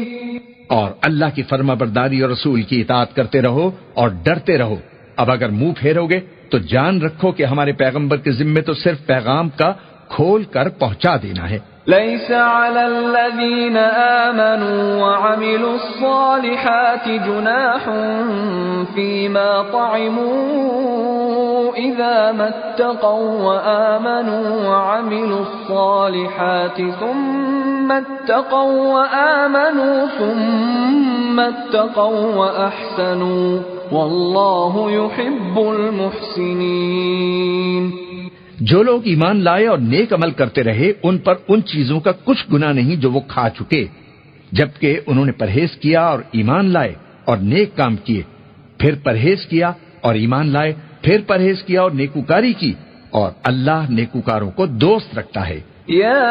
اور اللہ کی فرما برداری اور رسول کی اطاعت کرتے رہو اور ڈرتے رہو۔ اب اگر منہ پھیرو گے تو جان رکھو کہ ہمارے پیغمبر کے ذمے تو صرف پیغام کا کھول کر پہنچا دینا ہے۔ ليس على الذين آمنوا وعملوا الصالحات جناح فيما طعموا إذا ما اتقوا وآمنوا وعملوا الصالحات ثم اتقوا وأحسنوا والله يحب المحسنين۔ جو لوگ ایمان لائے اور نیک عمل کرتے رہے ان پر ان چیزوں کا کچھ گناہ نہیں جو وہ کھا چکے، جبکہ انہوں نے پرہیز کیا اور ایمان لائے اور نیک کام کیے، پھر پرہیز کیا اور ایمان لائے، پھر پرہیز کیا اور نیکوکاری کی، اور اللہ نیکوکاروں کو دوست رکھتا ہے۔ يا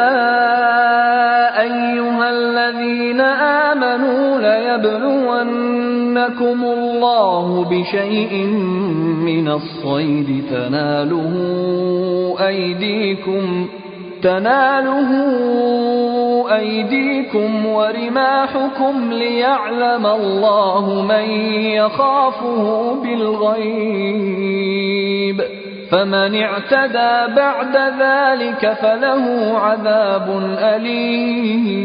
أيها الذين آمنوا ليبلونكم الله بشيء من الصيد تناله أيديكم ورماحكم ليعلم الله من يخافه بالغيب فمن اعتدى بعد ذلك فله عذاب أليم۔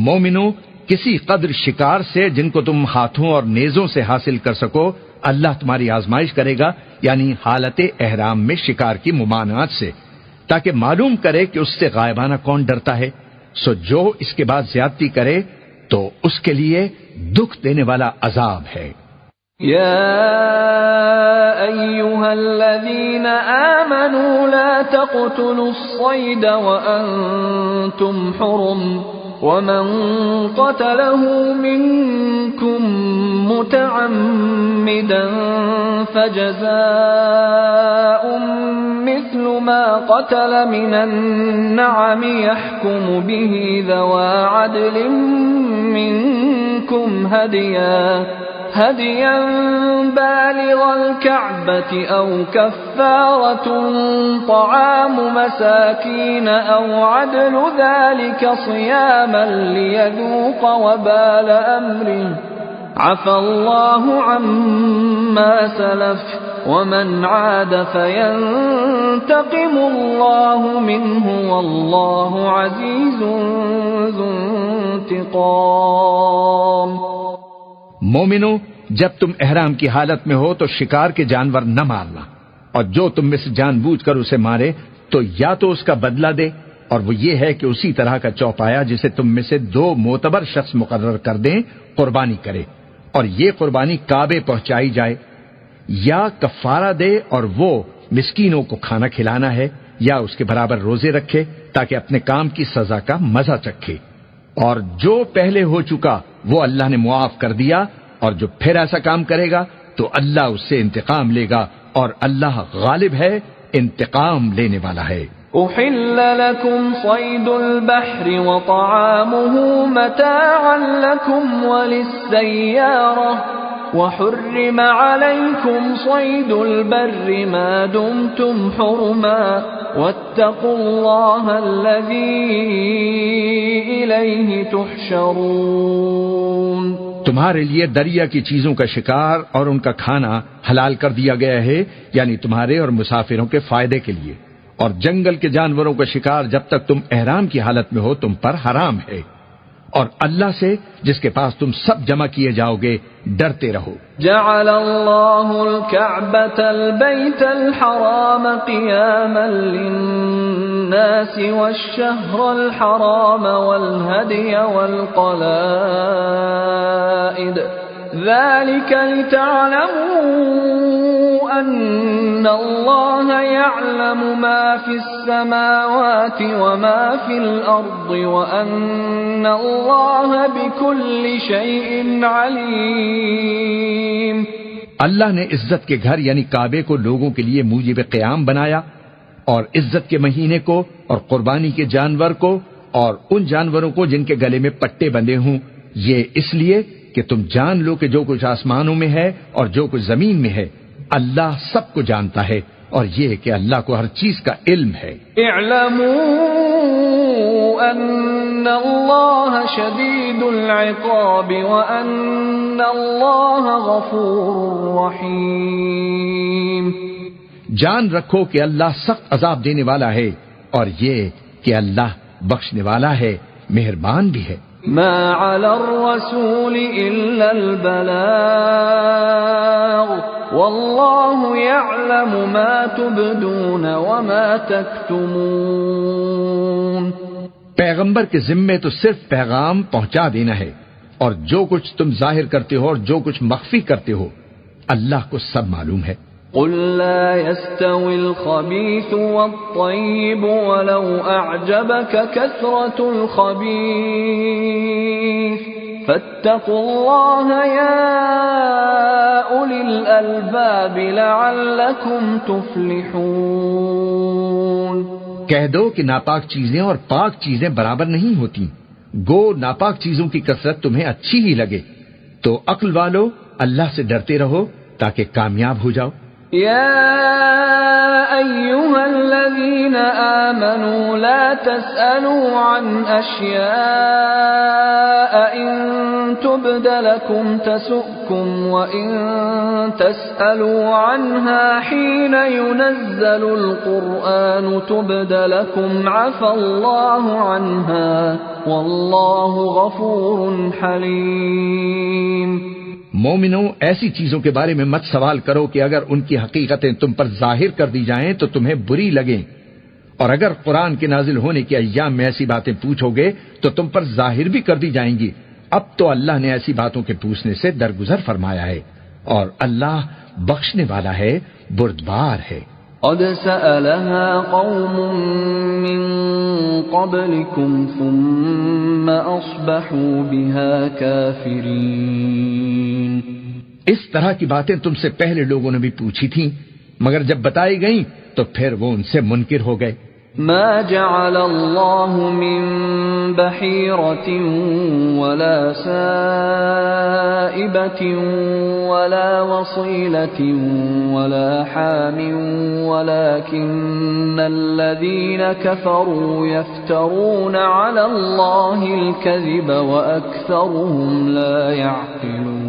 مومنو، کسی قدر شکار سے جن کو تم ہاتھوں اور نیزوں سے حاصل کر سکو اللہ تمہاری آزمائش کرے گا، یعنی حالت احرام میں شکار کی ممانعت سے، تاکہ معلوم کرے کہ اس سے غائبانہ کون ڈرتا ہے۔ سو جو اس کے بعد زیادتی کرے تو اس کے لیے دکھ دینے والا عذاب ہے۔ يا أيها الذين آمنوا لا تقتلوا الصيد وأنتم حرم ومن قتله منكم متعمدا فجزاء مثل ما قتل من النعم يحكم به ذوى عدل منكم هديا بالغ الكعبة أو كفارة طعام مساكين أو عدل ذلك صياما ليذوق وبال أمره عفى الله عما سلف ومن عاد فينتقم الله منه والله عزيز ذو انتقام۔ مومنو، جب تم احرام کی حالت میں ہو تو شکار کے جانور نہ مارنا، اور جو تم میں سے جان بوجھ کر اسے مارے تو یا تو اس کا بدلہ دے، اور وہ یہ ہے کہ اسی طرح کا چوپایا جسے تم میں سے 2 معتبر شخص مقرر کر دیں قربانی کرے، اور یہ قربانی کعبے پہنچائی جائے، یا کفارہ دے اور وہ مسکینوں کو کھانا کھلانا ہے، یا اس کے برابر روزے رکھے تاکہ اپنے کام کی سزا کا مزہ چکھے، اور جو پہلے ہو چکا وہ اللہ نے معاف کر دیا، اور جو پھر ایسا کام کرے گا تو اللہ اس سے انتقام لے گا، اور اللہ غالب ہے، انتقام لینے والا ہے۔ أحل لكم صيد البحر وطعامه متاعا لكم وللسيارة وحرم عليكم صيد البر ما دمتم حرما واتقوا الله الذي إليه تحشرون۔ تمہارے لیے دریا کی چیزوں کا شکار اور ان کا کھانا حلال کر دیا گیا ہے، یعنی تمہارے اور مسافروں کے فائدے کے لیے، اور جنگل کے جانوروں کا شکار جب تک تم احرام کی حالت میں ہو تم پر حرام ہے، اور اللہ سے جس کے پاس تم سب جمع کیے جاؤ گے ڈرتے رہو۔ جعل اللہ الكعبة البيت الحرام قياما للناس والشهر الحرام والهدي والقلائد ذلك لتعلموا أن الله يعلم ما في السماوات وما في الأرض وأن الله بكل شيء عليم۔ اللہ نے عزت کے گھر یعنی کعبے کو لوگوں کے لیے موجب قیام بنایا، اور عزت کے مہینے کو اور قربانی کے جانور کو اور ان جانوروں کو جن کے گلے میں پٹے بندھے ہوں، یہ اس لیے کہ تم جان لو کہ جو کچھ آسمانوں میں ہے اور جو کچھ زمین میں ہے اللہ سب کو جانتا ہے، اور یہ کہ اللہ کو ہر چیز کا علم ہے۔ اعلموا ان اللہ شدید العقاب وان اللہ غفور رحیم۔ جان رکھو کہ اللہ سخت عذاب دینے والا ہے، اور یہ کہ اللہ بخشنے والا ہے، مہربان بھی ہے۔ ما على الرسول إلا البلاغ والله يعلم ما تبدون وما تكتمون۔ پیغمبر کے ذمے تو صرف پیغام پہنچا دینا ہے، اور جو کچھ تم ظاہر کرتے ہو اور جو کچھ مخفی کرتے ہو اللہ کو سب معلوم ہے۔ قل لا يستوي الخبيث والطيب ولو أعجبك كثرة الخبيث فاتقوا الله يا أولي الألباب لعلكم تفلحون۔ کہہ دو کہ ناپاک چیزیں اور پاک چیزیں برابر نہیں ہوتی، گو ناپاک چیزوں کی کثرت تمہیں اچھی ہی لگے، تو عقل والو اللہ سے ڈرتے رہو تاکہ کامیاب ہو جاؤ۔ يا أيها الذين آمنوا لا تسألوا عن أشياء إن تبد لكم تسؤكم وإن تسألوا عنها حين ينزل القرآن تبد لكم عفى الله عنها والله غفور حليم۔ مومنو، ایسی چیزوں کے بارے میں مت سوال کرو کہ اگر ان کی حقیقتیں تم پر ظاہر کر دی جائیں تو تمہیں بری لگیں، اور اگر قرآن کے نازل ہونے کے ایام میں ایسی باتیں پوچھو گے تو تم پر ظاہر بھی کر دی جائیں گی۔ اب تو اللہ نے ایسی باتوں کے پوچھنے سے درگزر فرمایا ہے، اور اللہ بخشنے والا ہے، بردبار ہے۔ قد سألها قوم من قبلكم ثم أصبحوا بها كافرين۔ اس طرح کی باتیں تم سے پہلے لوگوں نے بھی پوچھی تھیں، مگر جب بتائی گئیں تو پھر وہ ان سے منکر ہو گئے۔ ما جعل الله من بحيرة ولا سائبة ولا وصيلة ولا حام ولكن الذين كفروا يفترون على الله الكذب وأكثرهم لا يعقلون۔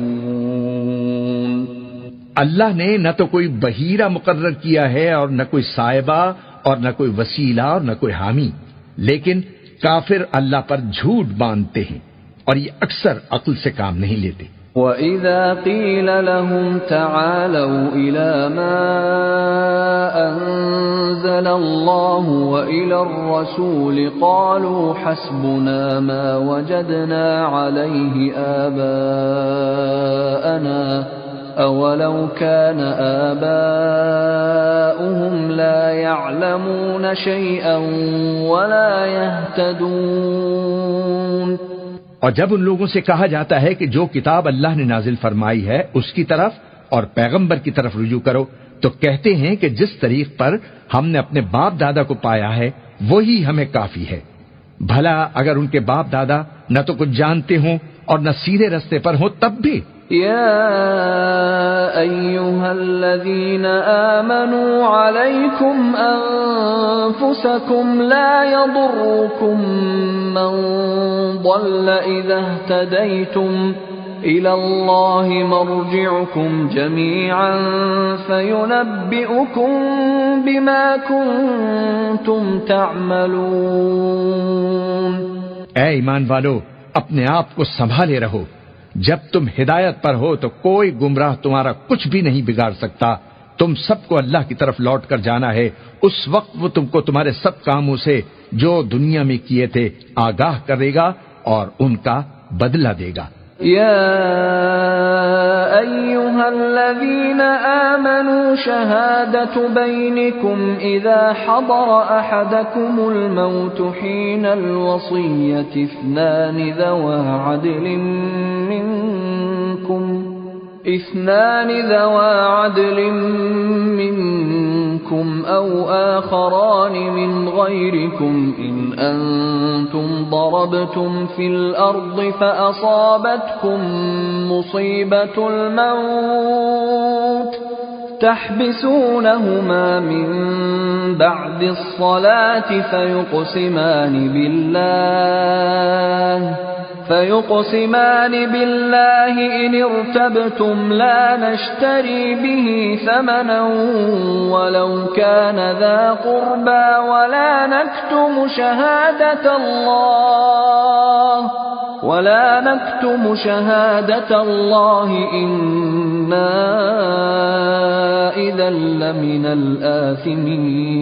اللہ نے نہ تو کوئی بحیرہ مقرر کیا ہے اور نہ کوئی صائبہ اور نہ کوئی وسیلہ اور نہ کوئی حامی، لیکن کافر اللہ پر جھوٹ باندھتے ہیں اور یہ اکثر عقل سے کام نہیں لیتے۔ وَإِذَا قِيلَ لَهُمْ تَعَالَوْا إِلَى مَا أَنزَلَ اللَّهُ وَإِلَى الرَّسُولِ قَالُوا حَسْبُنَا مَا وَجَدْنَا عَلَيْهِ آبَاءَنَا أَوَلَوْ كَانَ آبَاؤُهُمْ لَا يَعْلَمُونَ شَيْئًا وَلَا يَهْتَدُونَ۔ اور جب ان لوگوں سے کہا جاتا ہے کہ جو کتاب اللہ نے نازل فرمائی ہے اس کی طرف اور پیغمبر کی طرف رجوع کرو، تو کہتے ہیں کہ جس طریق پر ہم نے اپنے باپ دادا کو پایا ہے وہی ہمیں کافی ہے۔ بھلا اگر ان کے باپ دادا نہ تو کچھ جانتے ہوں اور نہ سیدھے رستے پر ہوں تب بھی۔ يا أيها الذين آمنوا عليكم أنفسكم لا يضركم من ضل إذا اهتديتم إلى الله مرجعكم جميعا فينبئكم بما كنتم تعملون۔ اے ایمان والو، اپنے آپ کو سنبھالے رہو، جب تم ہدایت پر ہو تو کوئی گمراہ تمہارا کچھ بھی نہیں بگاڑ سکتا۔ تم سب کو اللہ کی طرف لوٹ کر جانا ہے، اس وقت وہ تم کو تمہارے سب کاموں سے جو دنیا میں کیے تھے آگاہ کرے گا اور ان کا بدلہ دے گا۔ يا أيها الذين آمنوا شهادة بينكم إذا حضر أحدكم الموت حين الوصية اثنان ذوى عدل منكم أو آخران من غيركم إن أنتم ضربتم في الأرض فأصابتكم مصيبة الموت تحبسونهما من بعد الصلاة فيقسمان بالله إن ارتبتم لا نشتري به ثمنا ولو كان ذا قربى ولا نكتم شهادة الله إنا إذا لمن الآثمين۔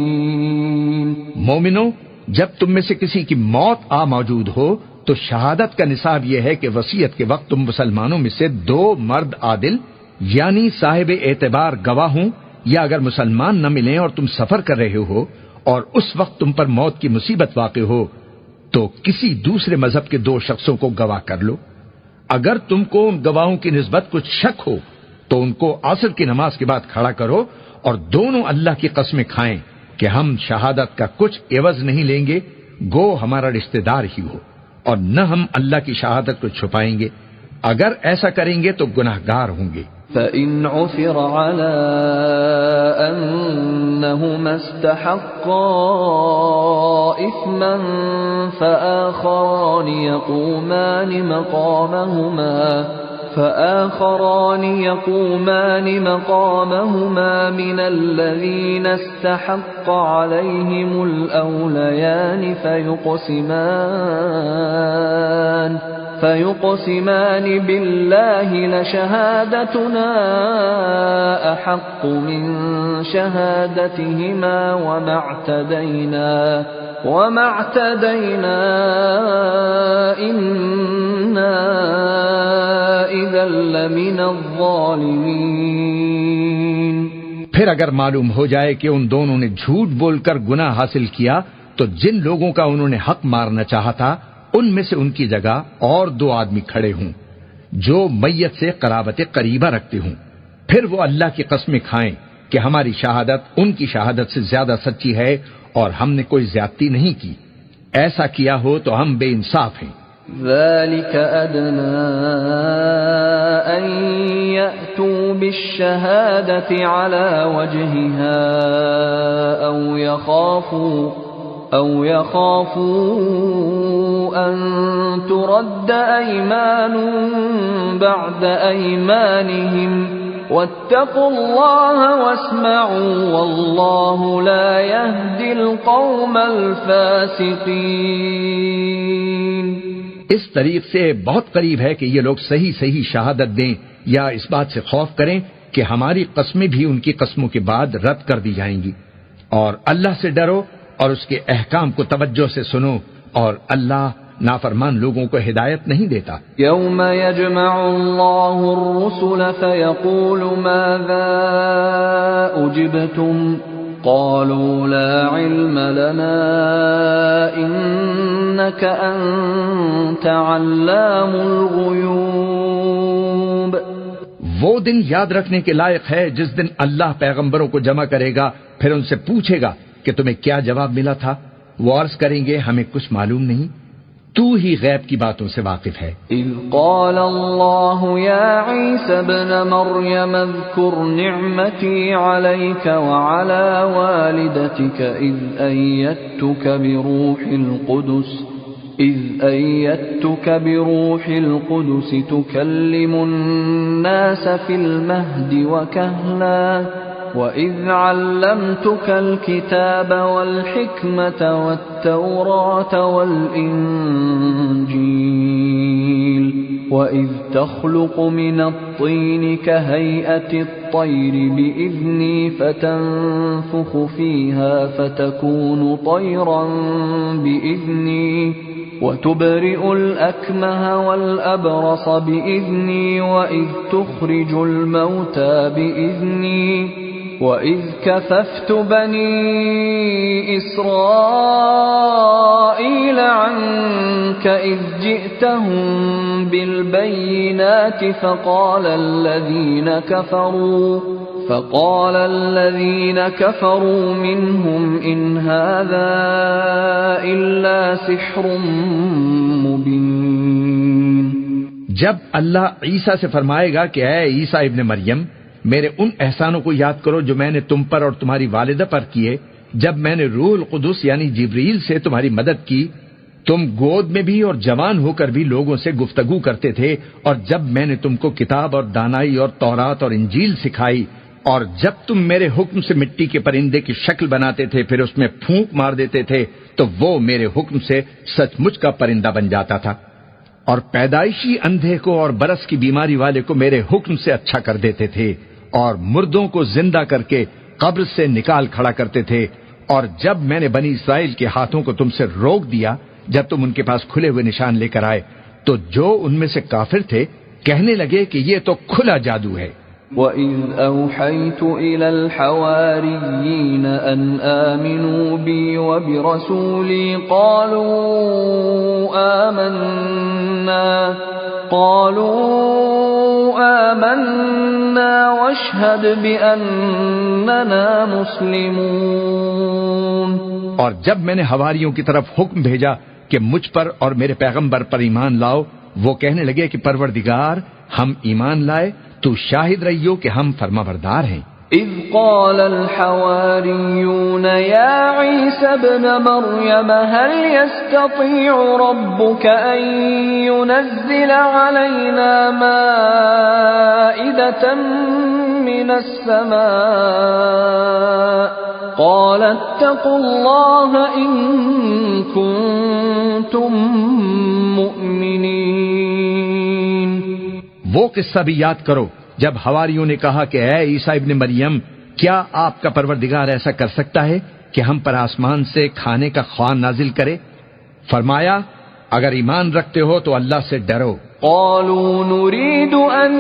مومنو، جب تم میں سے کسی کی موت آ موجود ہو تو شہادت کا نصاب یہ ہے کہ وصیت کے وقت تم مسلمانوں میں سے دو مرد عادل یعنی صاحب اعتبار گواہ ہوں، یا اگر مسلمان نہ ملیں اور تم سفر کر رہے ہو اور اس وقت تم پر موت کی مصیبت واقع ہو تو کسی دوسرے مذہب کے دو شخصوں کو گواہ کر لو۔ اگر تم کو ان گواہوں کی نسبت کچھ شک ہو تو ان کو عصر کی نماز کے بعد کھڑا کرو اور دونوں اللہ کی قسمیں کھائیں کہ ہم شہادت کا کچھ عوض نہیں لیں گے، گو ہمارا رشتہ دار ہی ہو، اور نہ ہم اللہ کی شہادت کو چھپائیں گے۔ اگر ایسا کریں گے تو گناہگار ہوں گے۔ فَإِنْ عُثِرَ عَلَىٰ أَنَّهُمَا اسْتَحَقَّا إِثْمًا فَآخَرَانِ يَقُومَانِ مَقَامَهُمَا مِنَ الَّذِينَ اسْتَحَقَّ عَلَيْهِمُ الْأَوْلَيَانِ فيقسمان بالله لشهادتنا أحق من شهادتهما وما اعتدينا إنا إذا لمن الظالمين۔ پھر اگر معلوم ہو جائے کہ ان دونوں نے جھوٹ بول کر گناہ حاصل کیا تو جن لوگوں کا انہوں نے حق مارنا چاہا تھا ان میں سے ان کی جگہ اور دو آدمی کھڑے ہوں جو میت سے قرابت قریبہ رکھتے ہوں، پھر وہ اللہ کی قسمیں کھائیں کہ ہماری شہادت ان کی شہادت سے زیادہ سچی ہے اور ہم نے کوئی زیادتی نہیں کی۔ ایسا کیا ہو تو ہم بے انصاف ہیں۔ ذلك أدنى أن يأتوا بالشهادة على وجهها أو يخافوا أن ترد أيمان بعد أيمانهم واتقوا الله واسمعوا والله لا يهدي القوم الفاسقين۔ اس طریق سے بہت قریب ہے کہ یہ لوگ صحیح صحیح شہادت دیں یا اس بات سے خوف کریں کہ ہماری قسمیں بھی ان کی قسموں کے بعد رد کر دی جائیں گی، اور اللہ سے ڈرو اور اس کے احکام کو توجہ سے سنو، اور اللہ نافرمان لوگوں کو ہدایت نہیں دیتا۔ یوم یجمع اللہ الرسل فیقول ماذا اجبتم قالوا لا علم لنا انك انت علام الغیوب۔ وہ دن یاد رکھنے کے لائق ہے جس دن اللہ پیغمبروں کو جمع کرے گا، پھر ان سے پوچھے گا کہ تمہیں کیا جواب ملا تھا۔ وہ عرض کریں گے ہمیں کچھ معلوم نہیں، تو ہی غیب کی باتوں سے واقف ہے۔ اذ قال اللہ یا عیسی ابن مریم اذکر نعمتی علیک وعلی والدتک اذ ایدتک بروح القدس تکلم الناس فی المہد وکہلا وَإِذْ عَلَّمْتُكَ الْكِتَابَ وَالْحِكْمَةَ وَالتَّوْرَاةَ وَالْإِنْجِيلَ وَإِذْ تَخْلُقُ مِنَ الطِّينِ كَهَيْئَةِ الطَّيْرِ بِإِذْنِي فَتَنفُخُ فِيهَا فَتَكُونُ طَيْرًا بِإِذْنِي وَتُبْرِئُ الْأَكْمَهَ وَالْأَبْرَصَ بِإِذْنِي وَإِذْ تُخْرِجُ الْمَوْتَى بِإِذْنِي وَإِذْ كَفَفْتُ بَنِي إِسْرَائِيلَ عَنْكَ إِذْ جِئْتَهُمْ بِالْبَيِّنَاتِ فقال الذين كفروا منهم إن هذا إلا سحر مبين۔ جب اللہ عیسیٰ سے فرمائے گا کہ اے عیسیٰ ابن مریم، میرے ان احسانوں کو یاد کرو جو میں نے تم پر اور تمہاری والدہ پر کیے، جب میں نے روح القدس یعنی جبریل سے تمہاری مدد کی، تم گود میں بھی اور جوان ہو کر بھی لوگوں سے گفتگو کرتے تھے، اور جب میں نے تم کو کتاب اور دانائی اور تورات اور انجیل سکھائی، اور جب تم میرے حکم سے مٹی کے پرندے کی شکل بناتے تھے پھر اس میں پھونک مار دیتے تھے تو وہ میرے حکم سے سچ مچ کا پرندہ بن جاتا تھا، اور پیدائشی اندھے کو اور برس کی بیماری والے کو میرے حکم سے اچھا کر دیتے تھے، اور مردوں کو زندہ کر کے قبر سے نکال کھڑا کرتے تھے، اور جب میں نے بنی اسرائیل کے ہاتھوں کو تم سے روک دیا جب تم ان کے پاس کھلے ہوئے نشان لے کر آئے، تو جو ان میں سے کافر تھے کہنے لگے کہ یہ تو کھلا جادو ہے۔ وَإِذْ أَوْحَيْتُ إِلَى الْحَوَارِيِّينَ أَنْ آمِنُوا بِي وَبِرَسُولِي قَالُوا آمَنَّا وَاشْهَدْ بِأَنَّنَا مُسْلِمُونَ۔ اور جب میں نے حواریوں کی طرف حکم بھیجا کہ مجھ پر اور میرے پیغمبر پر ایمان لاؤ، وہ کہنے لگے کہ پروردگار ہم ایمان لائے، تو شاہد رہیو کہ ہم فرما بردار ہیں۔ اذ قال الحواريون يا عيسى ابن مريم هل يستطيع ربك أن ينزل علينا مائدة من السماء قال اتقوا الله إن كنتم مؤمنين۔ وہ قصہ بھی یاد کرو جب حواریوں نے کہا کہ اے عیسیٰ ابن مریم، کیا آپ کا پروردگار ایسا کر سکتا ہے کہ ہم پر آسمان سے کھانے کا خوان نازل کرے؟ فرمایا اگر ایمان رکھتے ہو تو اللہ سے ڈرو۔ قالوا نريد أن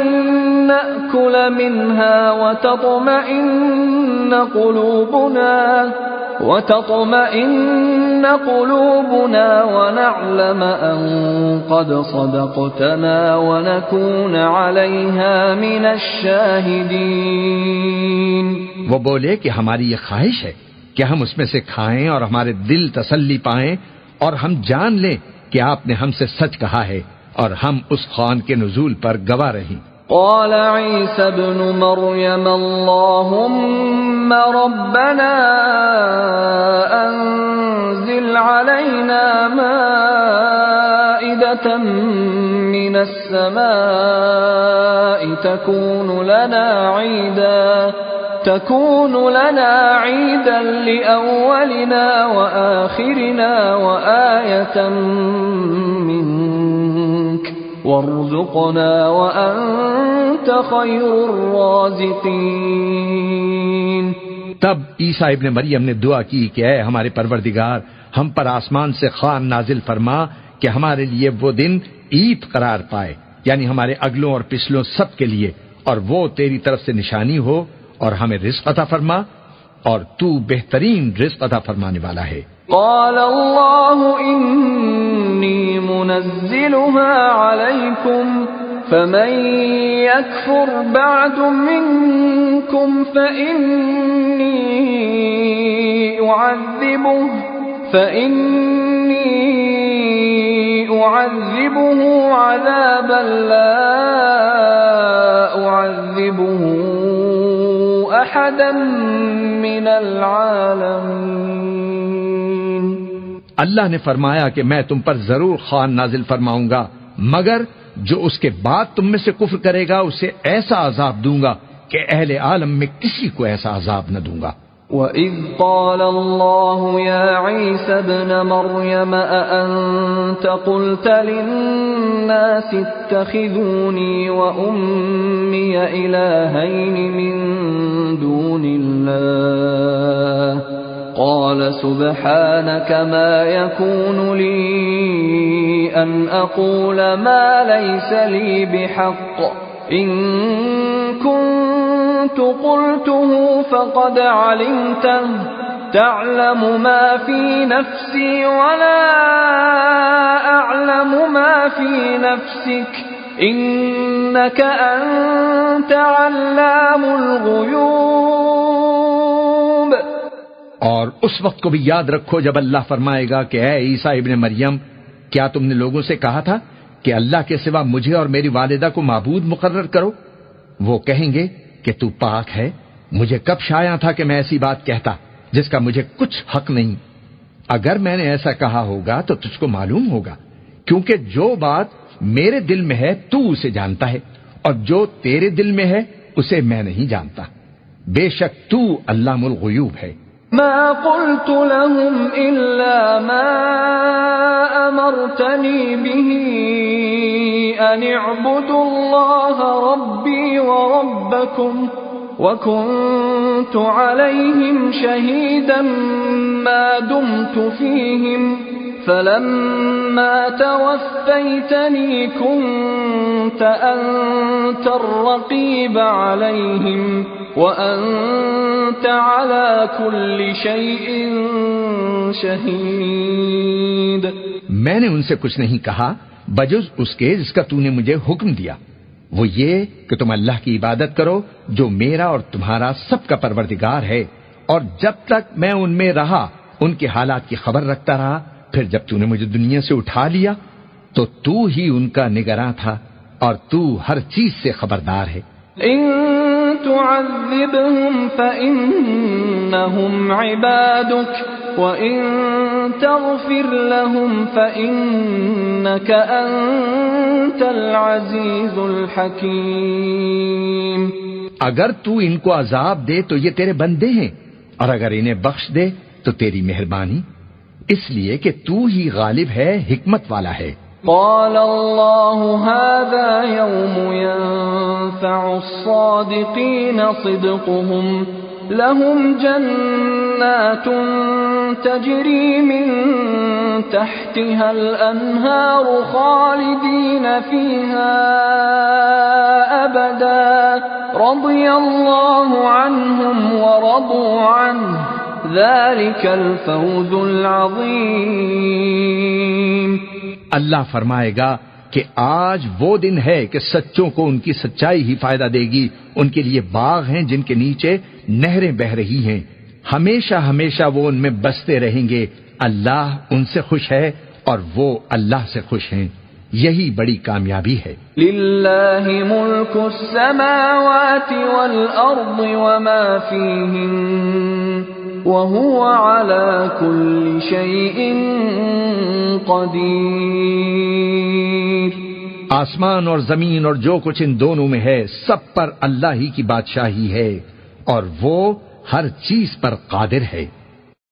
نأكل منها وتطمئن قلوبنا ونعلم أن قد صدقتنا ونكون عليها من الشاهدين۔ وہ بولے کہ ہماری یہ خواہش ہے کہ ہم اس میں سے کھائیں اور ہمارے دل تسلی پائیں اور ہم جان لیں کہ آپ نے ہم سے سچ کہا ہے اور ہم اس خوان کے نزول پر گواہ رہیں۔ قال عيسى ابن مريم اللهم ربنا أنزل علينا مائدة من السماء تكون لنا عيدا لأولنا وآخرنا وآية منك وارزقنا وأنت خير الرازقين۔ تب عیسیٰ ابن مریم نے دعا کی کہ اے ہمارے پروردگار، ہم پر آسمان سے خوان نازل فرما کہ ہمارے لیے وہ دن عید قرار پائے، یعنی ہمارے اگلوں اور پچھلوں سب کے لیے، اور وہ تیری طرف سے نشانی ہو، اور ہمیں رزق عطا فرما، اور تو بہترین رزق عطا فرمانے والا ہے۔ قال اللہ انی منزلها علیکم فمن يكفر بعد منكم فإني أعذبه عذابا لا أعذبه أحدا من العالمين۔ اللہ نے فرمایا کہ میں تم پر ضرور خوان نازل فرماؤں گا، مگر جو اس کے بعد تم میں سے کفر کرے گا اسے ایسا عذاب دوں گا کہ اہل عالم میں کسی کو ایسا عذاب نہ دوں گا۔ وَإِذْ قَالَ اللَّهُ يَا عِيسَى ابْنَ مَرْيَمَ أَأَنْتَ قُلْتَ لِلنَّاسِ اتَّخِذُونِي وَأُمِّيَ إِلَٰهَيْنِ مِن دُونِ اللَّهِ قَالَ سُبْحَانَكَ مَا يَكُونُ لِي أَنْ أَقُولَ مَا لَيْسَ لِي بِحَقٍّ إِن كنت قلته فقد علمته تعلم ما في نفسي ولا أعلم ما في نفسك إنك أنت علام الغيوب۔ اور اس وقت کو بھی یاد رکھو جب اللہ فرمائے گا کہ اے عیسیٰ ابن مریم، کیا تم نے لوگوں سے کہا تھا کہ اللہ کے سوا مجھے اور میری والدہ کو معبود مقرر کرو؟ وہ کہیں گے کہ تو پاک ہے، مجھے کب شایع تھا کہ میں ایسی بات کہتا جس کا مجھے کچھ حق نہیں۔ اگر میں نے ایسا کہا ہوگا تو تجھ کو معلوم ہوگا، کیونکہ جو بات میرے دل میں ہے تو اسے جانتا ہے، اور جو تیرے دل میں ہے اسے میں نہیں جانتا۔ بے شک تو علام الغیوب ہے۔ ما قلت لهم إلا ما أمرتني به أن اعبدوا الله ربي وربكم وكنت عليهم شهيدا ما دمت فيهم فلما توفيتني كنت أنت الرقيب عليهم وأنت على كل شيء شهيد۔ میں نے ان سے کچھ نہیں کہا بجز اس کے جس کا تو نے مجھے حکم دیا، وہ یہ کہ تم اللہ کی عبادت کرو جو میرا اور تمہارا سب کا پروردگار ہے، اور جب تک میں ان میں رہا ان کے حالات کی خبر رکھتا رہا، پھر جب تو نے مجھے دنیا سے اٹھا لیا تو ہی ان کا نگراں تھا، اور تو ہر چیز سے خبردار ہے۔ إن تعذبهم فإنهم عبادك وإن تغفر لهم فإنك أنت العزيز الحكيم۔ اگر تو ان کو عذاب دے تو یہ تیرے بندے ہیں، اور اگر انہیں بخش دے تو تیری مہربانی، اس لیے کہ تو ہی غالب ہے، حکمت والا ہے۔ قال الله هذا يوم ينفع الصادقين صدقهم لهم جنات تجري من تحتها الأنهار خالدين فيها أبدا رضي الله عنهم ورضوا عنه ذلك الفوز العظيم۔ اللہ فرمائے گا کہ آج وہ دن ہے کہ سچوں کو ان کی سچائی ہی فائدہ دے گی، ان کے لیے باغ ہیں جن کے نیچے نہریں بہہ رہی ہیں، ہمیشہ ہمیشہ وہ ان میں بستے رہیں گے، اللہ ان سے خوش ہے اور وہ اللہ سے خوش ہیں، یہی بڑی کامیابی ہے۔ للہ ملک السماوات والارض وما فیہن وهو على كل شيء قدير۔ آسمان اور زمین اور جو کچھ ان دونوں میں ہے سب پر اللہ ہی کی بادشاہی ہے اور وہ ہر چیز پر قادر ہے۔